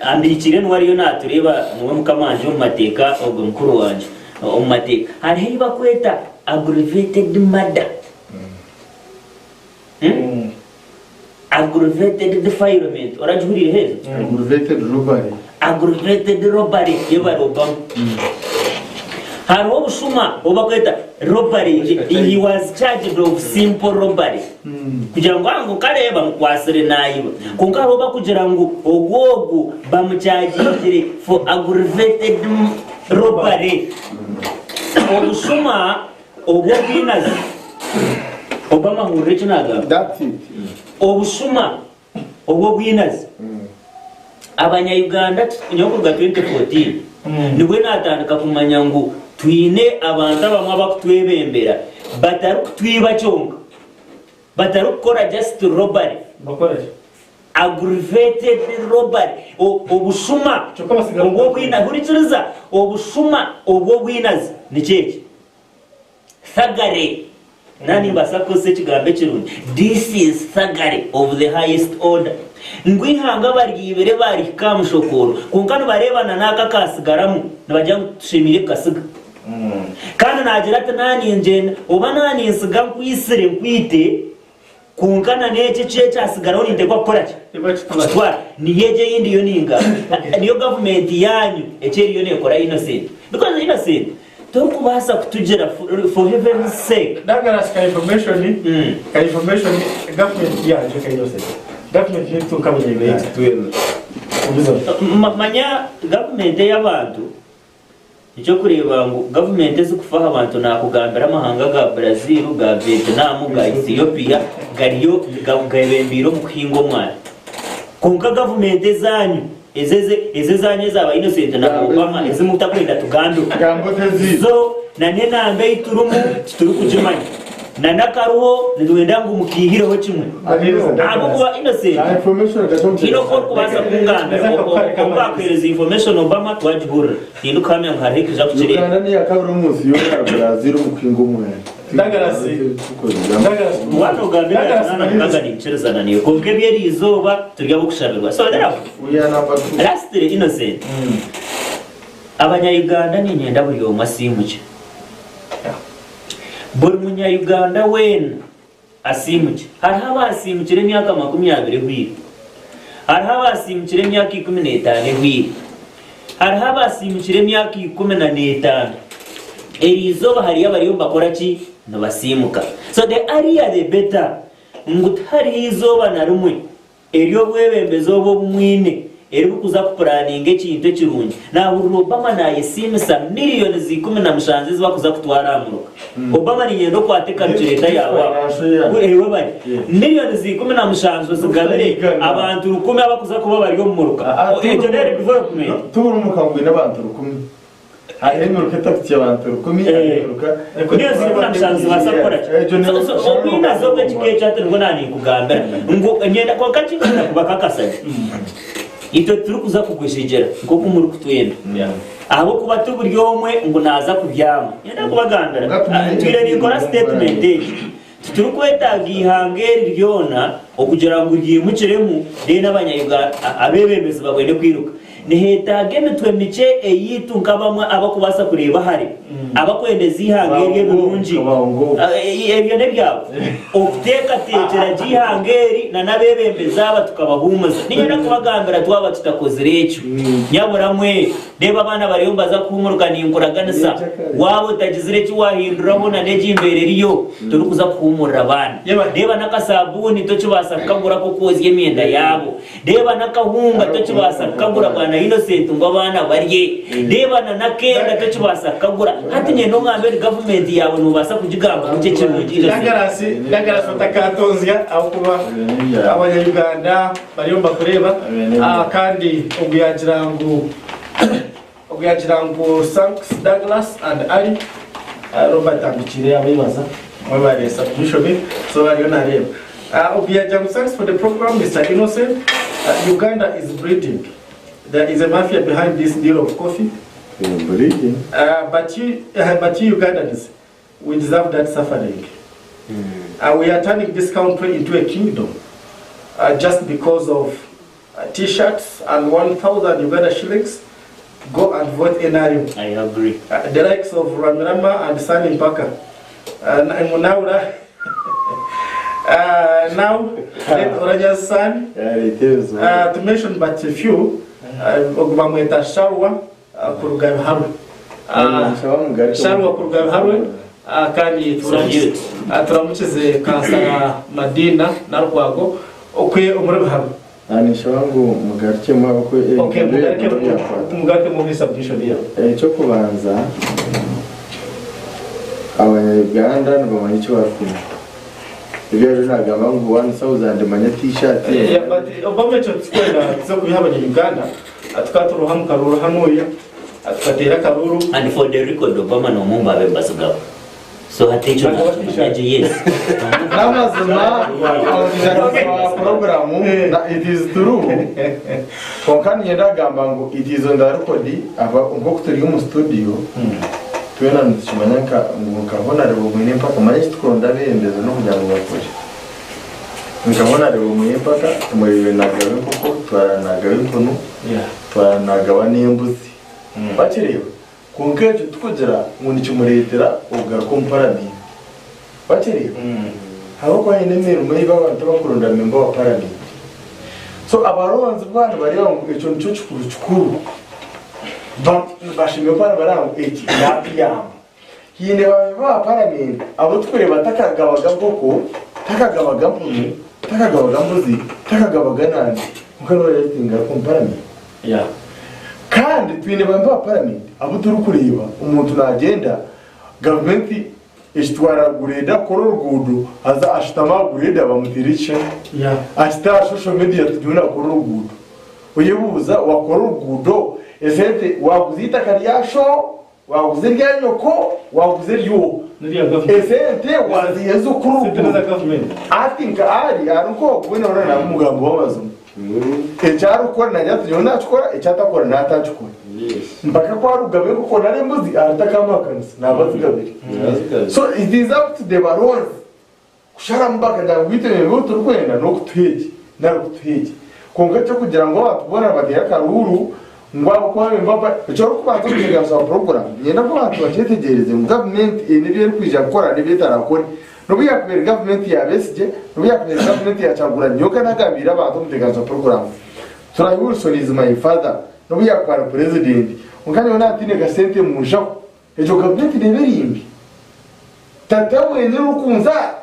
ambikire nwariyo natureba mwe mukamanje mu mateka ubwo mukuru wanje mu mateka hari hiba kweta aggravated murder aggravated defilement orajurire hezo aggravated robbery yeba Obama haro bushuma obakweta robbery he was charged of simple robbery kugira ngo ango kareba mukwasire nayiba kunkaroba kugira ngo ogwogu bamucyagire for aggravated robbery obushuma obwinazi Obama hureke naga that's it obushuma obwinazi abanya-Uganda nyoko ga 2014 nibwe natandika kumanya ngo twine abantu bamwe abakutwebembera batarukutwiba cyonga batarukora just robbery bakora aggravated robbery obushuma obwo bwina hurikiriza obushuma obwo bwinazi nikeki thagare nani basakose kigambe kirundi this is thagare of the highest order ngwihanga bariyibere bari kamushokoro kunkano barebana naka kasigaramu nabajya gushimire kasiga kandi nagira ati nani njena oba nani nsiga kwisire kwite kunkana nece cyasigaraho ninde kwa koraki twara ni yeje yindi yo ninga niyo government yanyu ekeri yo nekora innocent because innocent don't kubasa kutugera for heaven's sake dagaras ka information government yaje ka innocent government ni to come in late manya government y'abantu icyo kureba ngo government zikufaha abantu nakugambira amahanga ga Brazil ga Vietnam ga Ethiopia gariyo gabembiro mu kuhingo mwana kunka government zanyu eze zanye zaba innocent na Obama eze mutakwenda tugandu so nane nambe iturumu turi kujimanya nanakaruho nduwenda ngo mukihireho kimwe abo kuba innocent ino ko kubasa kunganga okwakereza information Obama twajibura ino kamya nkareke ja kukire Uganda ni akarumunsi yo ya Brazil mu kingo mwe ndagarasi wano gambira nana kuganga nicherezana niyo konke byeri izoba turya bukushabirwa so therefore we are number 2 last innocent abanya-Uganda ni nyenda buri omasimuke buri munya-Uganda wena asimuke hariho abasimukire emyaka 20 hwiri hariho abasimukire emyaka 15 hwiri hariho abasimukire emyaka 15 erizoba hariyo abariyo bakora ki nabasimuka so the earlier the better ngutari izoba na rumwe eriyo bwebembezo bo bumwine eribu kuza kupuraninga ekintu ekirungi naho Obama nayesimisa miliyoni 17 zibakuza kutwara amuruka Obama ni yendo kwateka leta yawe ewe bari miliyoni 17 zigabire abantu 10 abakuza kuba bari yo muruka engineer development turu mukangwe n'abantu 10 ahemeruka takuti abantu rukumi ahemeruka niyo ziri kuna mshanzi wasakora so kwina zoga chike chatiri ngo nani kugambira ngo nyenda kwa kachingana kubaka kasari ito turi kuza kugwishijera ngo kumuri kutwenda abo kuba tuburyomwe ngo naza kubyama nyenda kubagambira twire nikora statement turi kwetaga ihangeri ryona okugira ngo ryimukiremu de n'abanyayuga abebemezi bagwende kwiruka nihetaga emitwe mice eyitu nkabamwe abakubasa kureba hari abakwendeza ihangeri y'ebirungi ebyo nebyabo okuteka tekera gihangeri na nabebembeza aba tukabahumuza niyo nakubagambira twaba tutakozere ekyo nyabura mwe reba abana bariyo mbaza kuhumuruka ninkuraganisa waba utagizire ki wahinduraho na negimbere turi kuza kuhumurira abana reba n'akasabuni tokibasa kukagura ko koza emyenda yabo reba n'akahunga tokibasa kukagura bwana innocent ngo abana barye reba n'akenda tokibasa kukagura hati nyendo ngambere government yawe nubasa kugigamba muke kirungi ndagarasi utakatonzya aho kuba abanyayuganda bariyo mbakureba kandi uguyagira ngo Sanks Douglas and Ali Robert ambikire abibaza mwabare submission so bariyo nareba uguyagira ngo thanks for the program Mr. Innocent. Uganda is breeding. There is a mafia behind this deal of coffee. Breeding. But you Ugandans, we deserve that suffering. We are turning this country into a kingdom just because of t-shirts and 1,000 Uganda shillings. Go and vote NRM. I agree. The likes of Ramirama and Sani Mpaka. Now, let Oranja's son, to mention but a few, Ogumamweta Sharwa, Kurugabharu. Sharwa Kurugabharu, kandi turamukize Kansara Madina Narwago, okwe umurabharu. Anisha wangu mugarike mwabako mugarike muri submission ya. Cyo kubanza abanyarwanda n'abamanyi cyo bafite. Ibyo nagamba ngo 1000 manya t-shirt. But obama cyo twenda zo kubihabanya Uganda atukaturu hamkaruru hanuya atukatera karuru and for the record Obama no mumba bembasugaba. So haticho yes. Namazima program it is true. Konkani yendagamba ngo it is on the record aba ngo kuturi mu studio. Twena nishimanyaka ngo kabona rebo mwene mpaka manje tukonda bembeza no kujya mu bakore. Nkabona rebo mwene mpaka tumuriwe nagawe kuko twaranagawe kono. Twaranagawa n'imbuzi. Bakiriwe kunkeje tukugera ngo nikimuretera ubwa komparami bakiri habo kwa ine mero muri babantu bakurunda member wa parami so abaronzi bwana bari ngo eco nico cyukuru bashimye kwa barango eki yapiyama hine ba parami abo twere batakagabaga boko takagabaga mpuzi takagabaga mbuzi takagabaga nani mukano yatinga komparami kandi twine bamba parami abo turi kureba umuntu nagenda government ishtwara gureda korogudu aza ashtama gureda bamutirisha ashta social media tujuna korogudu uyebuza wa korogudo esente waguzita kariyasho waguzirya nyoko waguziryo esente waziyezo korogudu atinka ari aruko kubona urana umugambo w'amazu echaro ukora najyatujona chukora echatakora natachukora mpaka kwa rugabe kuko nari mbuzi aratakamakana nabazigabiri so it is up to the barons kushara mbaka ndagwite ngo turukwenda no kutuheje nari kutuheje konga cyo kugira ngo batubona bagera karuru ngwabo kwa mbaba cyo kubanza kugira so program nyenda ko abantu bategereze mu government n'ibyo kwija gukora n'ibyo tarakora Nubiya kubera government ya besije nubiya kubera government ya chagura nyoka nagambira abantu mutegaza program turayuso is my father nubiya kwa president ukanya ona atine ka sente musho ejo government deberimbi tata wenye rukunza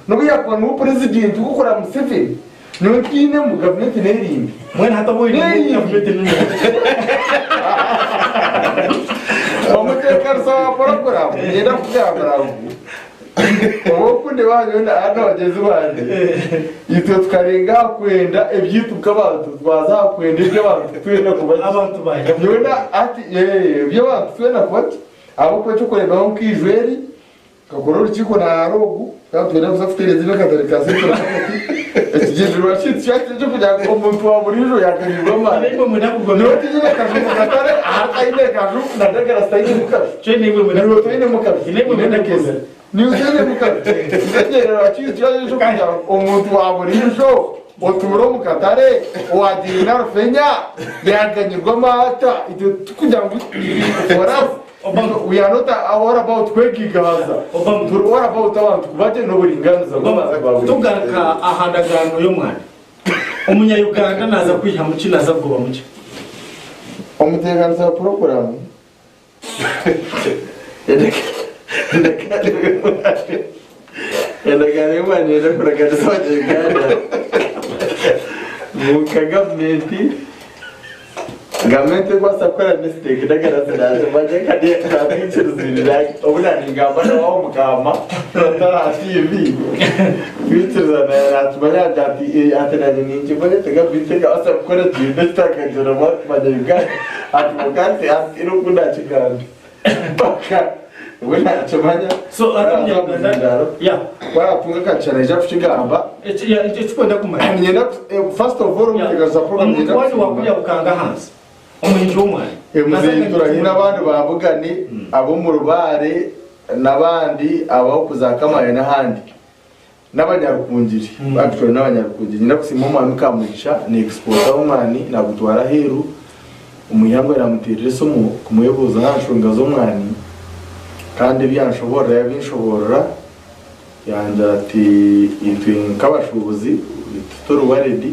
nubiya kwa mu president ukora Museveni nokine mu government nerimbi mwena hata boy government ni Omutekar sa program yenda kujabara ubukunde banyona hano bageze bandi itwe tukarenga kwenda ebyituka abantu twaza kwenda ibyo abantu twenda kuba abantu baje nyona ati ibyo abantu twenda kuba abo kwecho kureba nko kijweri kakorora kiko na rogu kandi twenda kuzafutereza n'akatari kasito ekigendo rwashitse cyo kugira ngo umuntu wa burijo yakanyirwamo ariko mwenda kugona no tijye kajuru katare akaine kajuru ndagara staine mukaje cyo ni mwenda niwe twine mukaje ni mwenda keza ni uzene mukaje ndagera rwashitse cyo kugira umuntu wa burijo oturo mukatare wadina rufenya yakanyirwamo ata ito kugira ngo foras we are not aware about kwegigaza what about abantu kubate no buringaniza tugaruka ahandagano yo mwana umunyayuganda naza kwiha muki naza bwoba muki umuteganza program endagane mwana yenda kuragana abanyayuganda mu kagavumenti Gamente kwa sakora mistake ndagara ziraje baje kadi kapitire ziriraje obunani ngamba no mukama tara TV pictures na atubanya dati atenanye ninje bale tega bitega asa kora tinde takajora majenga atmokante atiro kunda chikandi baka wena atubanya so atumya ya kwa atunga kachana ja kuchigamba ya ichikwenda kumanya nyenda first of all mutega program nyenda watu wakuya ukanga hansi umuntu umwe muzintura n'abandi bavugani abo mu rubare n'abandi abo kuzakamaye n'ahandi n'abanyarukungiri actually n'abanyarukungiri ndakusima umwana ukamugisha ni exporter w'umwani nagutwara heru umuyango yaramuterere so mu kumuyebuza nashunga zo mwani kandi byanshobora yabinshobora yanja ati intwe nk'abashubuzi turubaredi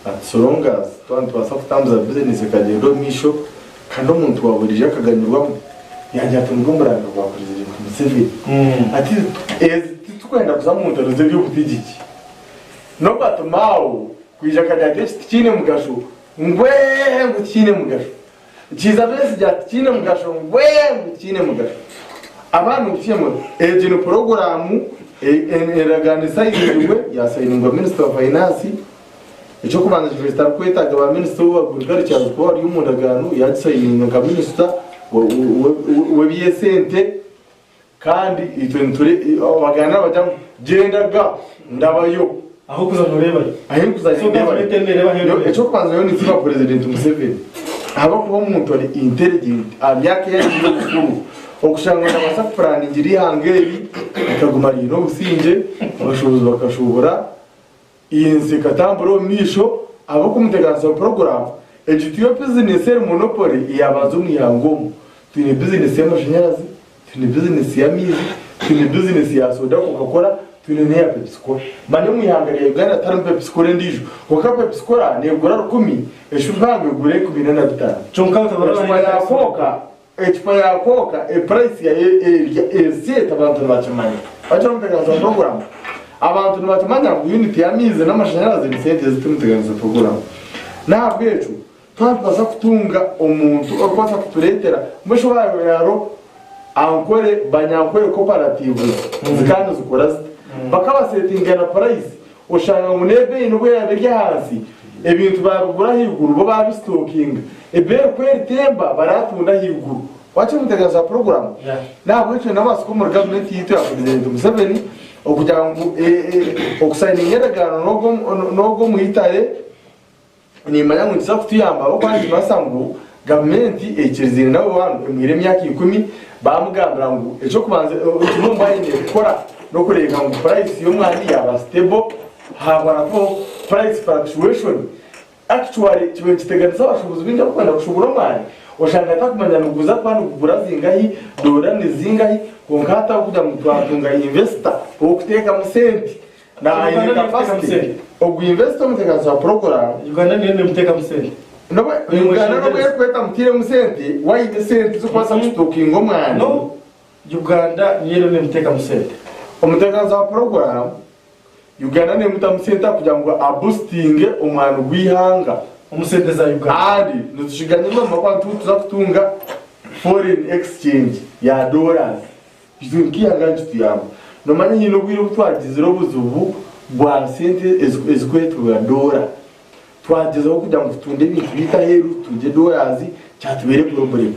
atsorongas twantu basafutamza business kagendo misho kandi umuntu waburije akaganyurwamo yanje atungumuranga kwa president Museveni ati tukwenda kuzamuntu ruze by'ubutigiki no batumao kwija kadate kine mugasho ngwe ngukine mugasho kiza bese jya kine mugasho ngwe ngukine mugasho abantu ukiyemo ejino program eraganisa yizwe yasayiningwa Minister of Finance icyo kubanza Juventus kwetaga ba Minister wa Agriculture Sport y'umundagano yagisayinga ka Minister we biyesente kandi itwenture abagana bajya gendaga ndabayo aho kuzanureba aho kuzanureba icyo kubanza yo ni tiba President Museveni aba kuba umuntu ari intelligent amyaka y'ukuru okushanga n'abasa plan ngiri hangeri akaguma rino businje abashobozi bakashobora inzi katamburo misho abo kumuteganza program ejitiyo business monopoly yabazo mwihangomo tune business y'amashanyarazi tune business ya mizi tune business ya soda Coca-Cola tune ne ya Pepsi Cola mane mwihangariye Uganda tarum Pepsi Cola ndijo waka Pepsi Cola ne gura 10 eshubambe gure 15 chonka utabara ya Coca echipa ya Coca price ya seta abantu bachamanya bacha mteganza program abantu nibatumanya unity ya mizi n'amashanyarazi ni sente zitumuteganza program nabwo ecu twabaza kutunga umuntu okwaza kuturetera musho bayo yaro ankore banyankore cooperative zikana zikora bakaba settinga na price ushanga munebe inubwe yabirya hasi ebintu babugura higuru bo babistocking ebe kweri temba baratunda higuru wacha mutegaza program nabwo ecu n'abasuko mu government yitwa President Museveni okugira ngo okusayininga endagano nogo muhitare nimanya ngo ntiza kutuyamba abo kwandi basangu gavumenti ekirizire nabo bantu emwire emyaka 10 bamugambira ngo ejo kubanza ikimumba yine gukora no kureka ngo price y'umwandi yaba stable habara ko price fluctuation actually kibe kiteganisa abashobozi binja kwenda kushobora umwandi oshanga takumanya nuguza kwandi kugura zingahi dora ni zingahi konkata kuja mutwatunga investor okuteka musenti na ine capacity ogu investor muteka za program Uganda niyo muteka musenti no Uganda no kweta mutire musenti why the senti zo kwasa stoking omwana no Uganda niyo muteka musenti omuteka za program Uganda niyo mutamusenta kugira ngo aboostinge omwana gwihanga umusente za Uganda andi nutushiganye mama kwantu tuzakutunga foreign exchange ya dollars izunkia ganji tuyamba nomanya hino bwiro twagize robuzubu bwa sente ezikwetu dora twagezeho kugira ngo tunde ibintu bita heru tuje dorazi cyatubere problem.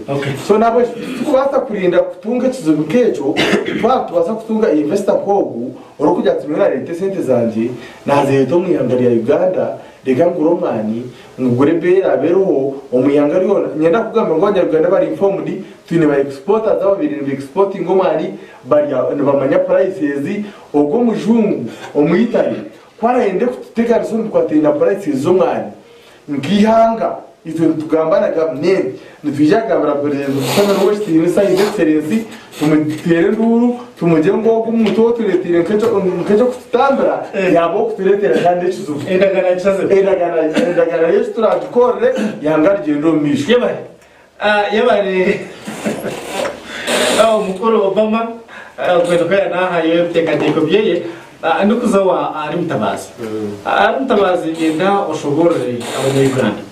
So nabo kubasa kurinda kutunga kizobu kecho twatubasa kutunga investor kogu oro kujya tumira leta sente zanje nazeto mwihangari ya Uganda rega nguromani ngugure bera beroho omuyangari yona nyenda kugamba ngo Abanyarwanda bari informed twine ba exporters abo biri exporting ngomani bari bamanya prices ogwo mujungu omuyitari kwaraende kutega risoni kwatenda prices zo mwani ngihanga ivyo tugambana government nitwijagambira president sana rwose inisa excellence tumutere nduru tumuje ngo umuto turetire nkejo kutambira yabo kuturetera kandi kizuvu endagana yesu turakore yangari gendo misho yabare mukuru Obama kwenda kwa nahaye tekateko byeye ndikuza wa ari mutabazi ngenda oshobore Abanyarwanda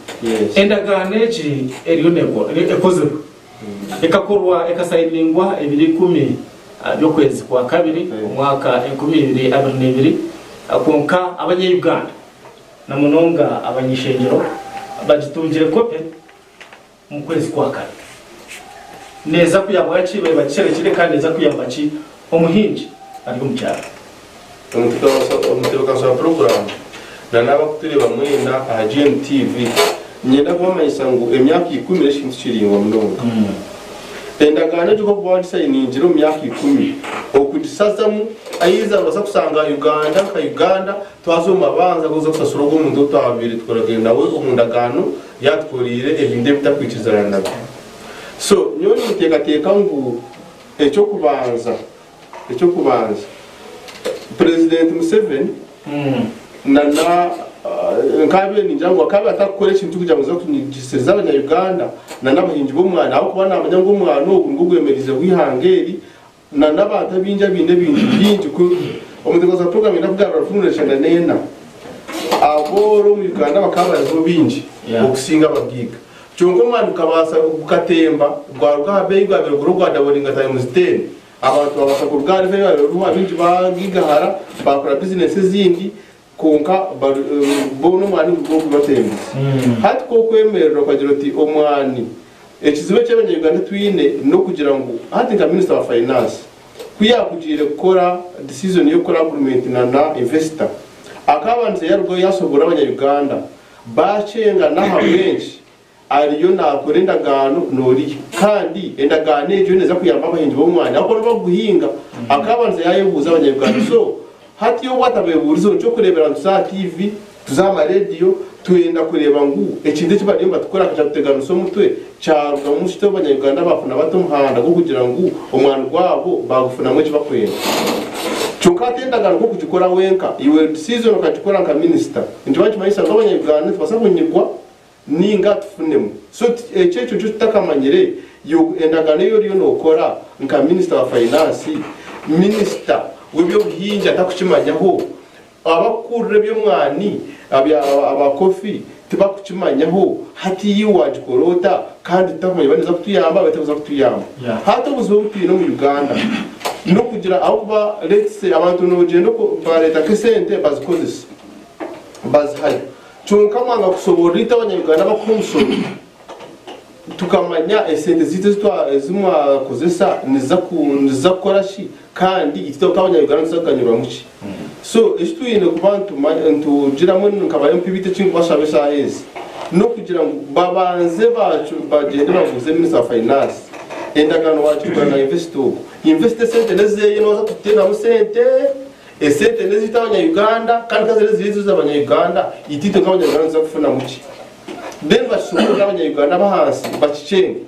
endagane ki eriyo nego ekozero ekakorwa ekasayiningwa 2010 byo kwezi kwa kabiri umwaka 2022 akonka Abanyarwanda na munonga abanyishengero bagitungire kope mu kwezi kwa kabiri neza kuyabwa kibe bakirekire kandi neza kuyamba ki omuhinji ari mu cyaro umutebukanso wa program na n'abakutureba mwena aha GNTV nyenda kubamayisa ngo emyaka 10 reshintu kiringo mnonga endagane tuko bwandisa ininjiro mu myaka 10 okudisazamu ayiza basa kusanga Uganda twazo mabanza goza kusasura go mundu twabiri tkoragenda we umundagano yatkorire ebinde bitakwikizana nabyo so nyoni mutekateka ngo echo kubanza President Museveni na nkabe ninjango akabe atakoresha ikintu kugira ngo zo kunyigisiza Abanyarwanda na n'abahinji bo mwana aho kubana abanyango mwana ngo gwemerize wihangeri na n'abantu binja binji ku umutegoza program inavuga barafunuresha na nena aboro mu Uganda bakabazo binji okusinga bagiga cyongo mwana ukabasa gukatemba rwa beyi rwa Rwanda boringa times 10 abantu babasa kurugara fe ruwa binji bagigahara bakora business zindi konka bono mwani ngo kubatemba hati ko kwemerera kwagira ati omwani ekizibe cy'Abanyarwanda twine no kugira ngo hati nka minister wa finance kuyakugire gukora decision yo gukora agreement na investor akabanze yarwo yasobora Abanyarwanda bacenga naha benshi ariyo nakora endagano nori kandi endagane ejo neza kuyamba abahinzi bo mwanya akora baguhinga akabanze yayebuza Abanyarwanda so hati yo watabeburizo cyo kurebera nsa TV tuzama radio tuenda kureba ngu ekinde kibadimba tukora kacha kutegana so mutwe cyarwa mushito Abanyarwanda bafuna bato muhanda go kugira ngo omwana gwabo bagufuna mwe kibakwenda cyokatendagana ko kugikora wenka iwe season ukagikora nka minister ndibaje mayisa Abanyarwanda tubasa kunyigwa ninga tufunemu so echecho tutakamanyire yo endagane yo nokora nka minister wa finance minister Gw'Ebyobugyeki atakukimanyaho abakuru by'umwani abakofi tibakukimanyaho hati yiwaje korota kandi takumanya baneza kutuyamba batabuza kutuyamba hata ubuzwe butino mu Uganda no kugira aho kuba let's say abantu no gendo ko bareta kesente bazikozesa bazihari cyonka mwanga kusobora ita Abanyarwanda bakumusoro tukamanya esente zimwa kozesa niza korashi kandi ititoka Abanyarwanda zakanyura muki so ishtuine kubantu ntugira mu nkabaye mpibite cyingo bashabesha hezi no kugira ngo babanze bacu bagende bavuze minister of finance endagano wacu na investe sente nezeye noza kutena mu sente esente nezita Abanyarwanda kandi kazere zizuza Abanyarwanda ititoka Abanyarwanda zakufuna muki then bashobora Abanyarwanda bahasi bacicenga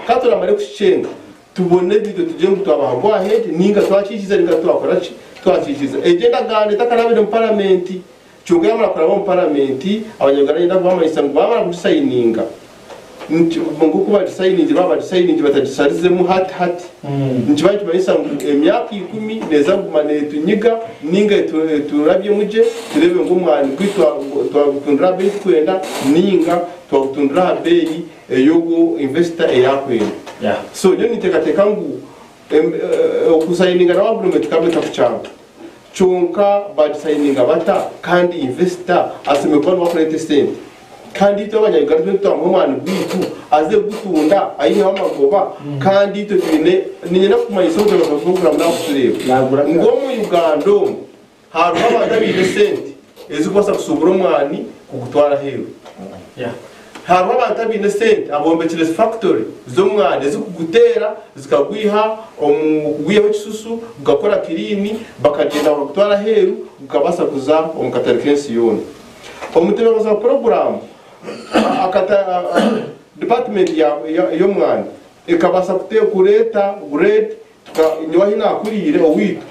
katora mare kucicenga tubone video tuje ngo twabaha ahead ninga twacikiza ninga twakora twacikiza agenda gande takarabire mu parliament cyunga yamara kuraba mu parliament Abanyarwanda yenda bamayisa ngo bamara gusayininga ngo kuba basayiningi batagisarize mu hati ntibaye tumayisa emyaka 10 neza gumane tunyiga ninga turabye muje turebe ngo umwana kwitwa twagutundira beyi kwenda ninga twagutundira beyi yogo investor yakwenda so nyo nitekateka ngo okusayininga na agreement kamwe takuchanga chonka basayininga bata kandi investor aseme kwa wakurete sente kandi ito abanyayuganda twamwe mwana bwitu aze gutunda ayiha amagoba kandi ito twine ninyena kumanya isoko bakavugura muri akutureba ngo mu Uganda haru abadabire sente ezikosa kusubura umwani kugutwara hewe haru abadabire sente abombekire factory zo mwani zikugutera zikagwiha omugwiyeho kisusu ugakora kirini bakagenda bakutwara heru ukabasa kuza omukatari kensi yone omutebe baza program akata department yo mwani ikabasa kureta grade tukanyoha hina kurire owitu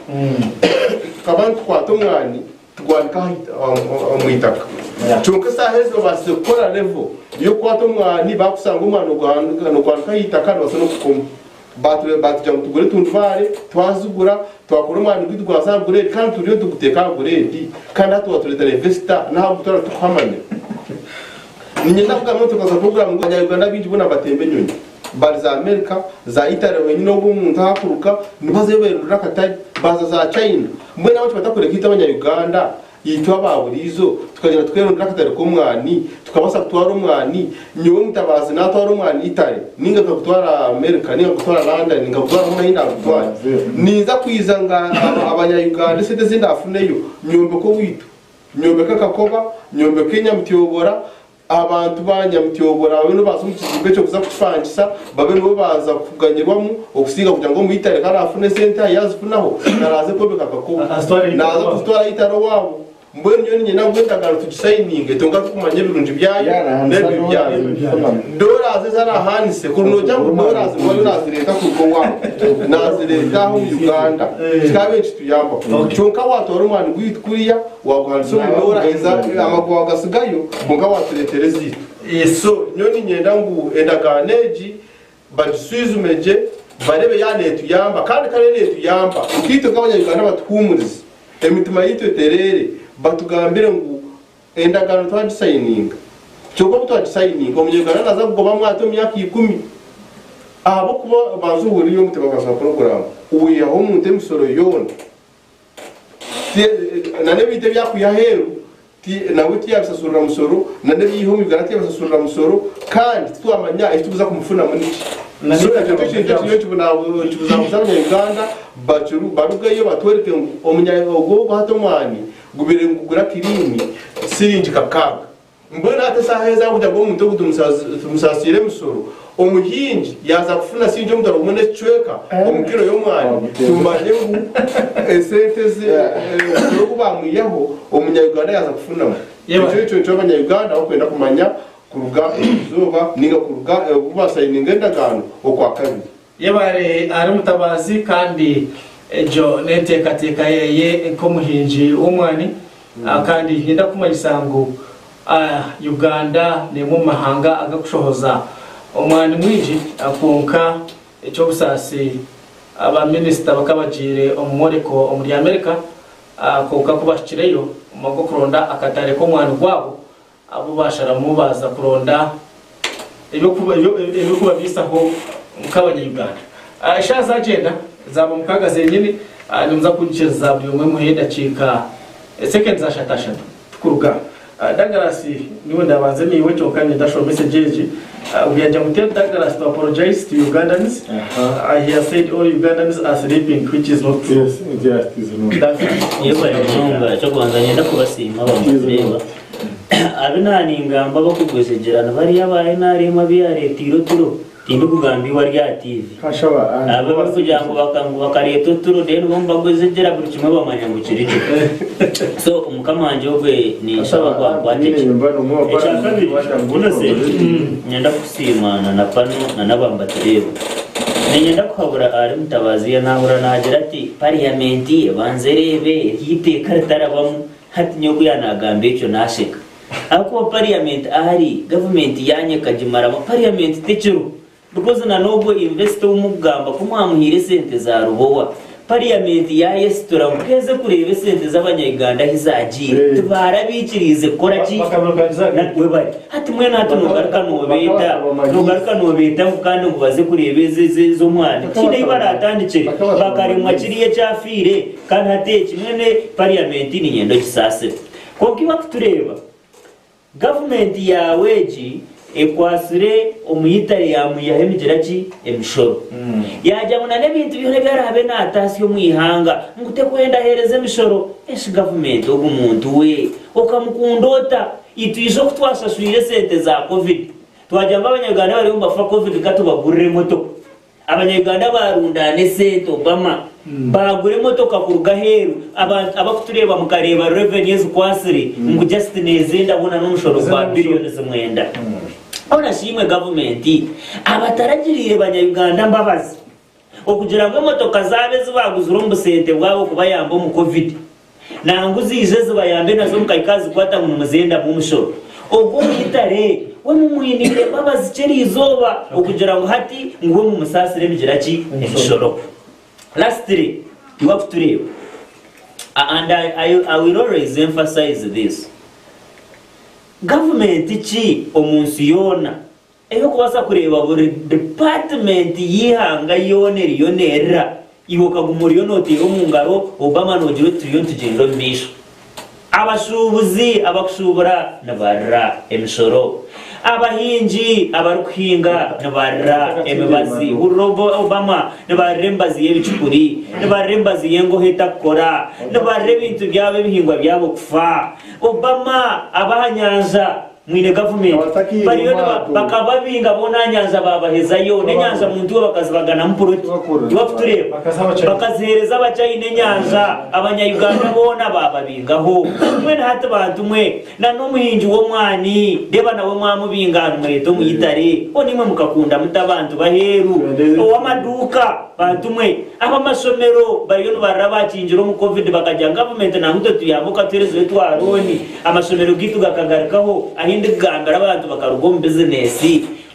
kabantu kwato mwani tugwanika omwitaka chunka sahezo base kora level yo kwato mwani bakusanga umwana no kwanika hitaka no sono kukom batu jamu tugure tundware twazugura twakora umwana gwitwaza grade kandi turiyo tuguteka grade kandi atu watureta investor naho gutora tukwamane ninyenda kugamwe tukaza program ngo Abanyarwanda binji bona batembe nyonyi bari za America za Italy wenyine no umuntu hakuruka nibaze berura katari baza za China mwe nawe batakore kita Abanyarwanda yitwa baburizo tukagenda twerura katari ko mwani tukabasa kutwara umwani nyowe mutabazi natwara umwani Italy ninga kutwara America ninga kutwara London ninga kutwara mu hinda kutwara niza kwizanga Abanyarwanda sede zinda afuneyo nyombe ko witu nyombe kakakoba nyombe Kenya mutiyobora abantu banyamutiyobora babe no bazo mukizimbe cyo kuza kufangisa babe no baza kuganyirwamo okusiga kugira ngo muitare kana afune center yazifunaho naraze ko bekakakoba naza kutwara itaro wabo mbwe nyo nyina ngwenda garo tugisayininge tonga kumanye birunji byayo nebi byayo dora zara hanise kuno jambo dora zimwe nazireka kuko wabo nazireka ho Uganda tikabe kituyamba chonka watora umwana gwitkuriya wagwanso dora eza amagwa gasigayo bunga watureterezi eso nyoni nyenda ngu endaganeji badisuizumeje barebe yane tuyamba kandi kare tuyamba ukito kabanya Uganda batwumuriza emitima yitwe terere batugambire ngo endagano twagisayininga cyoko twagisayininga umunyarwanda naza kugoba mwato myaka 10 abo kuba bazuhuriye mutebagaza program uya ho munte misoro yone nane bite byakuya heru nawe tiyabisasura musoro nane biho migara tiyabisasura musoro kandi twamanya itubuza kumufuna muniki nasuka cyo tubuza musabanya Uganda bacuru barugayo batwereke omunyagogo hatomani gubire ngugura kirimi sirinji kapkaga mbona atesaheza kujya ngo umuntu gutumusasire musoro omuhinji yaza kufuna sinjo mutaro umone chweka omukiro yo mwani tumanye ngo esenteze kubamwiyeho umunyarwanda yaza kufuna cyo cyo abanyarwanda bakwenda kumanya kuruga zuba ninga kuruga kubasayininga endagano okwa kabiri yebare ari mutabazi kandi ejo netekateka yeye ko muhinji umwani kandi hinda kumayisango Uganda ne mu mahanga agakushohoza umwani mwiji akunka icyo busasi aba minister bakabajire omureko omuri America akunka kubashireyo umago kuronda akatare ko mwani gwabo abo bashara mubaza kuronda ibyo kuba bisaho mukabanya Uganda shaza agenda zaba mukagaze nyine nimza kuncheza buri umwe muhenda cika second za shatashata kuruga Douglas niwe ndabanze niwe cyokanye ndasho messages uyaje mutel Douglas to apologize to Ugandans. I have said all Ugandans are sleeping, which is not true. Yes, it is not. Yego yonga cyo kwanzanye ndakubasima bamureba abinani ngamba bakugwesegerana bari yabaye nari mabi ya retiro turo tindi kugambiwa rya TV Kashaba abo bakugira ngo bakareto turo rero bomba gwezegera buri kimwe bamanya mu kirije so umukamanje ogwe ni shaba kwa teke eshakabiri unase nyenda kusimana na pano na nabamba turebo nyenda kuhabura ari mutabazi ya nahura nagira ati parliament banzerebe hiteka ritarabamo hati nyogo yanagambe cyo nasheka ako parliament ahari government yanye kajimara mu parliament tekero because na nobo investor umugamba kumwamuhire sente za rubowa parliament ya yesitora mukeze kureba sente z'abanyayuganda hizagiye tubarabikirize kora ki natwe bari hati mwe nato nugaruka nobeta kandi mubaze kureba zo mwana kine ibaratandike bakaremwa kiriye cyafire kandi hate kimwe ne parliament ni nyendo kisase konki bakutureba government yawe ji ekwasire omuyitare yamuyahemigera ki emishoro yajyabona n'ibintu bihore byarabe natasi yo mwihanga ngute kwenda hereze emishoro eshi government obumuntu we okamukundota itwizo kutwasaswire sente za covid twajyamba abanyarwanda bari mbafa covid katubagurire moto abanyarwanda barundane sente Obama bagure motoka kuruga heru abakutureba mukareba revenues kwasire ngo just nezenda bona n'umushoro kwa billions mwenda ona shimwe government abataragiriye banyayuganda mbabazi okugira ngo motoka zabe zibaguzura umbusente bwabo kuba yambo mu covid nanguzije zibayambe nazo mukayikazi kwata mu muzenda mu mushoro ubwo yitare we mumwinire babazi ceri izoba okugira ngo hati ngo mu musasire bigira ki emishoro lastly you have to live and I will always emphasize this government ki omunsi yona eyo kubasa kureba buri department yihanga yonera iwoka gumuriyo notero mu ngaro Obama nogiro trillion tugendo misho abashubuzi abakushubura nabarra emisoro abahinji abarukinga nabarra emibazi urobo Obama nabarembazi yebicukuri nabarembazi yengo heta kora nabarre bintu byabe bihingwa byabo kufa Obama abahanyanja mwine government bariyo bakababinga bona nyanza babahezayo nenyanza muntu bakazibagana mpuroti bakutureba bakazihereza abacayine nyanza abanyayuganda bona bababingaho mwe hata bantu mwe na n'umuhinji wo mwani deba nawe mwamubingana mweto muyitare onimwe mukakunda mutabantu baheru owamaduka bantu mwe abamasomero bariyo barabakinjiro mu covid bakajya government na muto tuyamuka tereze twaroni amasomero gitu gakagarikaho gambara abantu bakarugoma business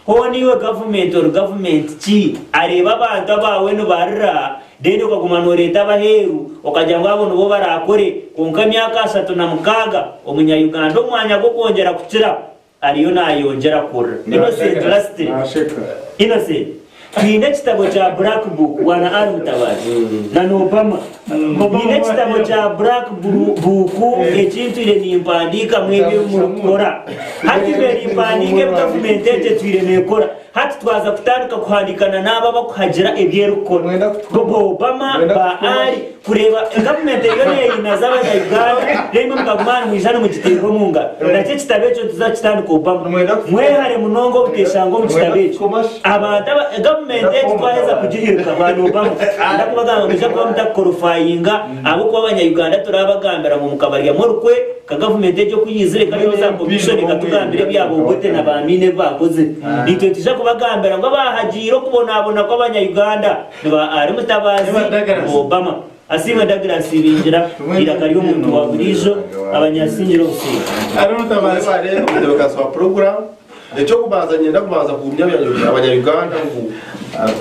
ho niwe government ki areba abantu abawe no barra deni ukagumana leta baheru ukajya ngabo no barakore konka myaka 36 umunyayuganda umwanya go kongera kukira ariyo nayongera kura innocent twine kitabo cha black book wana ari mutabazi na Obama twine kitabo cha black book ekintu ile nimpandika mwebye mukora hati beri impandike government ete twire nekora hati twaza kutandika kuhandikana naba bakuhagira ebyerukora gobo Obama ba ari kureba government yone inazaba ya Uganda remo mukagumana mwijana mu gitego munga nacyo kitabecho tuzakitandika Obama mwehare munongo buteshango mu kitabecho abantu government twaheza kugihirika abantu Obama ndakubaganga ngo kwa mutakorofayinga abo kwa abanyayuganda turabagambira mu mukabariya morukwe ka government cyo kuyizire kandi za commission katugambire byabo bote na bamine bakoze nitwe tija kubagambira ngo bahagiro kubonabona kwa abanyayuganda ba ari mutabazi Obama asima dagira sibingira irakariyo muntu wa burijo abanyasingiro usiga ari mutabazi rero ndoka so program ecyo kubazanye ndakubaza kumya abanyayuganda ngo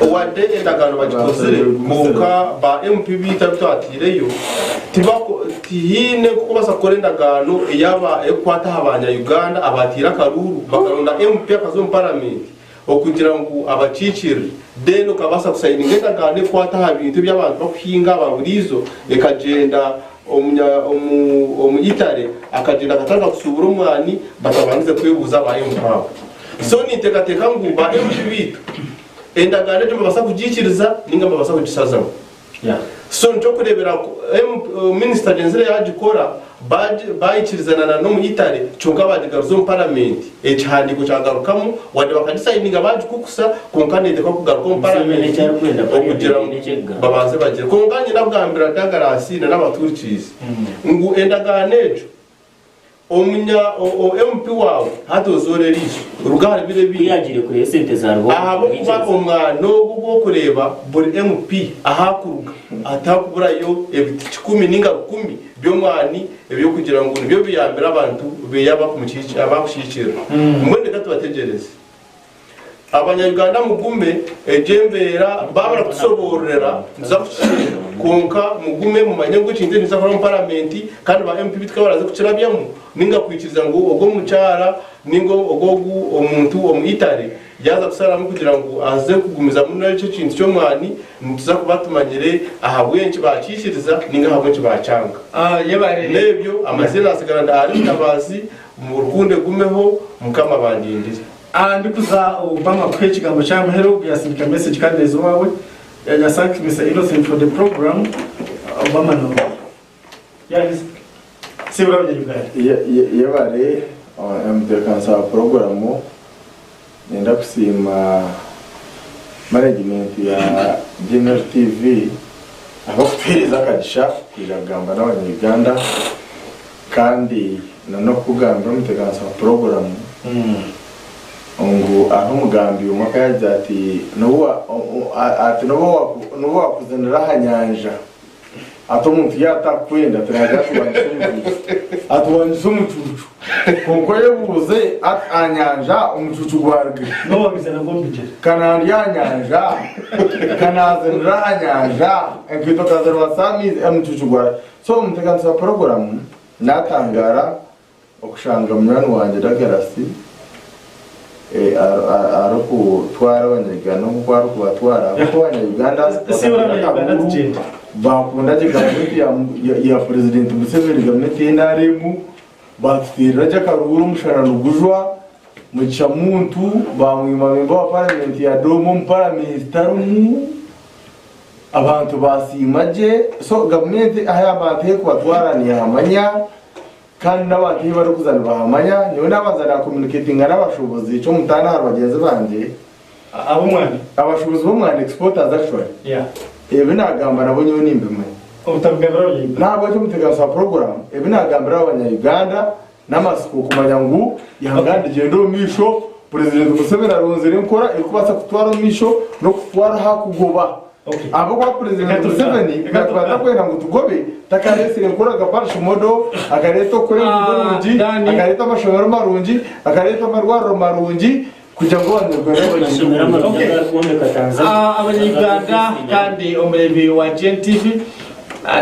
owade endagano bagikozere muka ba MPB tabitatireyo tibako tihine kuko basakore endagano yaba ekwata abanyayuganda abatira karuru bakaronda MP akazo mu parliament okugira ngo abacicire deno kabasa kusayininga endagano ekwata habintu by'abantu bakuhinga baburizo ekagenda omuyitare akagenda katanga kusubura umwani batabangize kwebuza ba MP so nitekateka ngo ba MPB endagano cyo babasa kugikiriza ninga babasa kugisazamo so nco kurebera minister genzere yagikora bayikirizana no muyitare cyonga badigaruzo mu parliament ecyandiko cyagarukamo wade bakadisayininga bagikukusa konkanede ko kugaruka mu parliament okugira babanze bagire konganye nabwambira dagarasi n'abaturicizi ngo endaganejo omunya MP wawe hatozorerisha urugare bire biyagire kuri sente za rwo ahabo kuba umwano gwo kureba buri MP ahakuruga atakubura yo ebiti 10 ninga 10 byo mwani ebyo kugira ngo nibyo biyambira abantu beyaba kumucici abakushikira mwende katubategereze abanyayuganda mugume ejembera babara kusoborera nzakushikira konka mugume mu manyango cinze nizakora mu parliament kandi ba MP bitwa baraza kucirabyamo ninga kwikiriza ngo ogo mucara ningo ogogu omuntu omuyitare yaza kusaramu kugira ngo aze kugumiza muri nacyo kintu cyo mwani ntuza kubatumanyire aha bwenci bakishiriza ninga aha bwenci bacanga yebare nebyo amazina asigara ndahari mutabazi mu rukunde gumeho mukama bandindire ndikuza Obama kwe kigambo cya muhero yasindika message kandi ezo wawe yasaki Mr. Innocent for the program Obama no yes sibura by'Uganda yebare mtekansa programu nenda kusima management ya General TV aho kufiriza kadisha kwiragamba n'abanyarwanda kandi no kugamba mtekansa programu ngo aho mugambi umwaka yaje ati no wakuzanira hanyanja ato umuntu yatakwenda turaga atwanjisa umucucu kuko yebuze atanyanja umucucu gwarwe no wabizana gombije kana yanyanja kana zanira hanyanja ekito kazarwa sami umucucu gwarwe so umutekanisa program natangara okushanga mwana wanje dagarasi ariko twara abanyarwanda nkuko ari kubatwara kuko abanyarwanda bakunda gavumenti ya president Museveni gavumenti y'inaremu batira jakaruru umushana rugujwa muca muntu bamwima memba wa parliament ya domo mu parliament tarumu abantu basimaje so gavumenti aya bateye kubatwara ni amanya kandi n'abantu bari kuzana bahamanya niwe nabazana communicating n'abashobozi cyo mutana hari bagenzi banje abo mwana abashobozi bo mwana exporters actually ebe nagamba nabo nyo nimbimanye utabwabara ntabwo cyo mutegansa program ebe nagambira abanyarwanda n'amasuku kumanya ngo ihangande gendo misho president Museveni aronze renkora ikubasa kutwara misho no kutwara hakugoba abo kwa president Museveni gatwara kwenda ngo tugobe takarese renkora gaparisha modo akareto kore marungi akareta amashanyarazi marungi akareta amarwaro marungi kugira ngo abanyarwanda kandi umurebi wa GNTV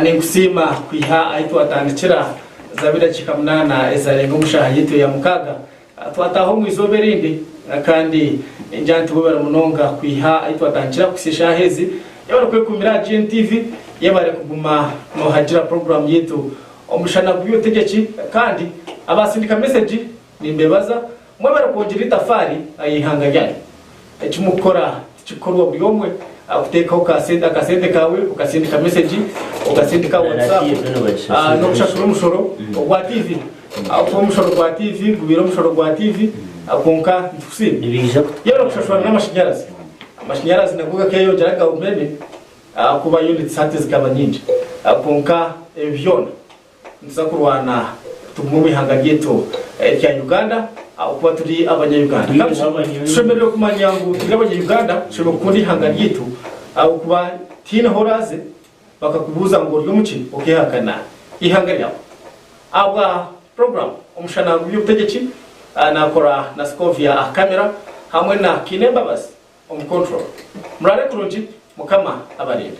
ni gusima kwiha aitwa atandikira zabira kikamunana ezarenga umushaha yito ya mukaga twataho mu izoberinde kandi injanti bobera munonga kwiha aitwa atandikira kusisha hezi yabara kwekumira GNTV yabare kuguma no hajira program yetu Omushana Gw'Ebyobugyeki kandi abasindika message nimbebaza mwebara kongira itafari ayihanga ryari ekimukora kikorwa buri omwe akuteka akasente kawe ukasindika message ukasindika WhatsApp no kushakura umushoro wa TV ako umushoro wa TV gubira umushoro wa TV akonka ntusi yero kushashura n'amashanyarazi nakuga keyo jaraga umene kuba unit sate zikaba nyinshi akonka evyona nzakurwana tumumu ihanga ryeto rya Uganda kuba turi abanyarwanda shemerero kumanya ngo turi abanyarwanda shebo kundi ihanga ryeto kuba tina horaze bakakubuza ngo ryo muci ukihakana ihanga ryawe aba program Omushana Gw'Ebyobugyeki nakora na Scovia camera hamwe na Kinemba basi on control murare kuruji mukama abarinde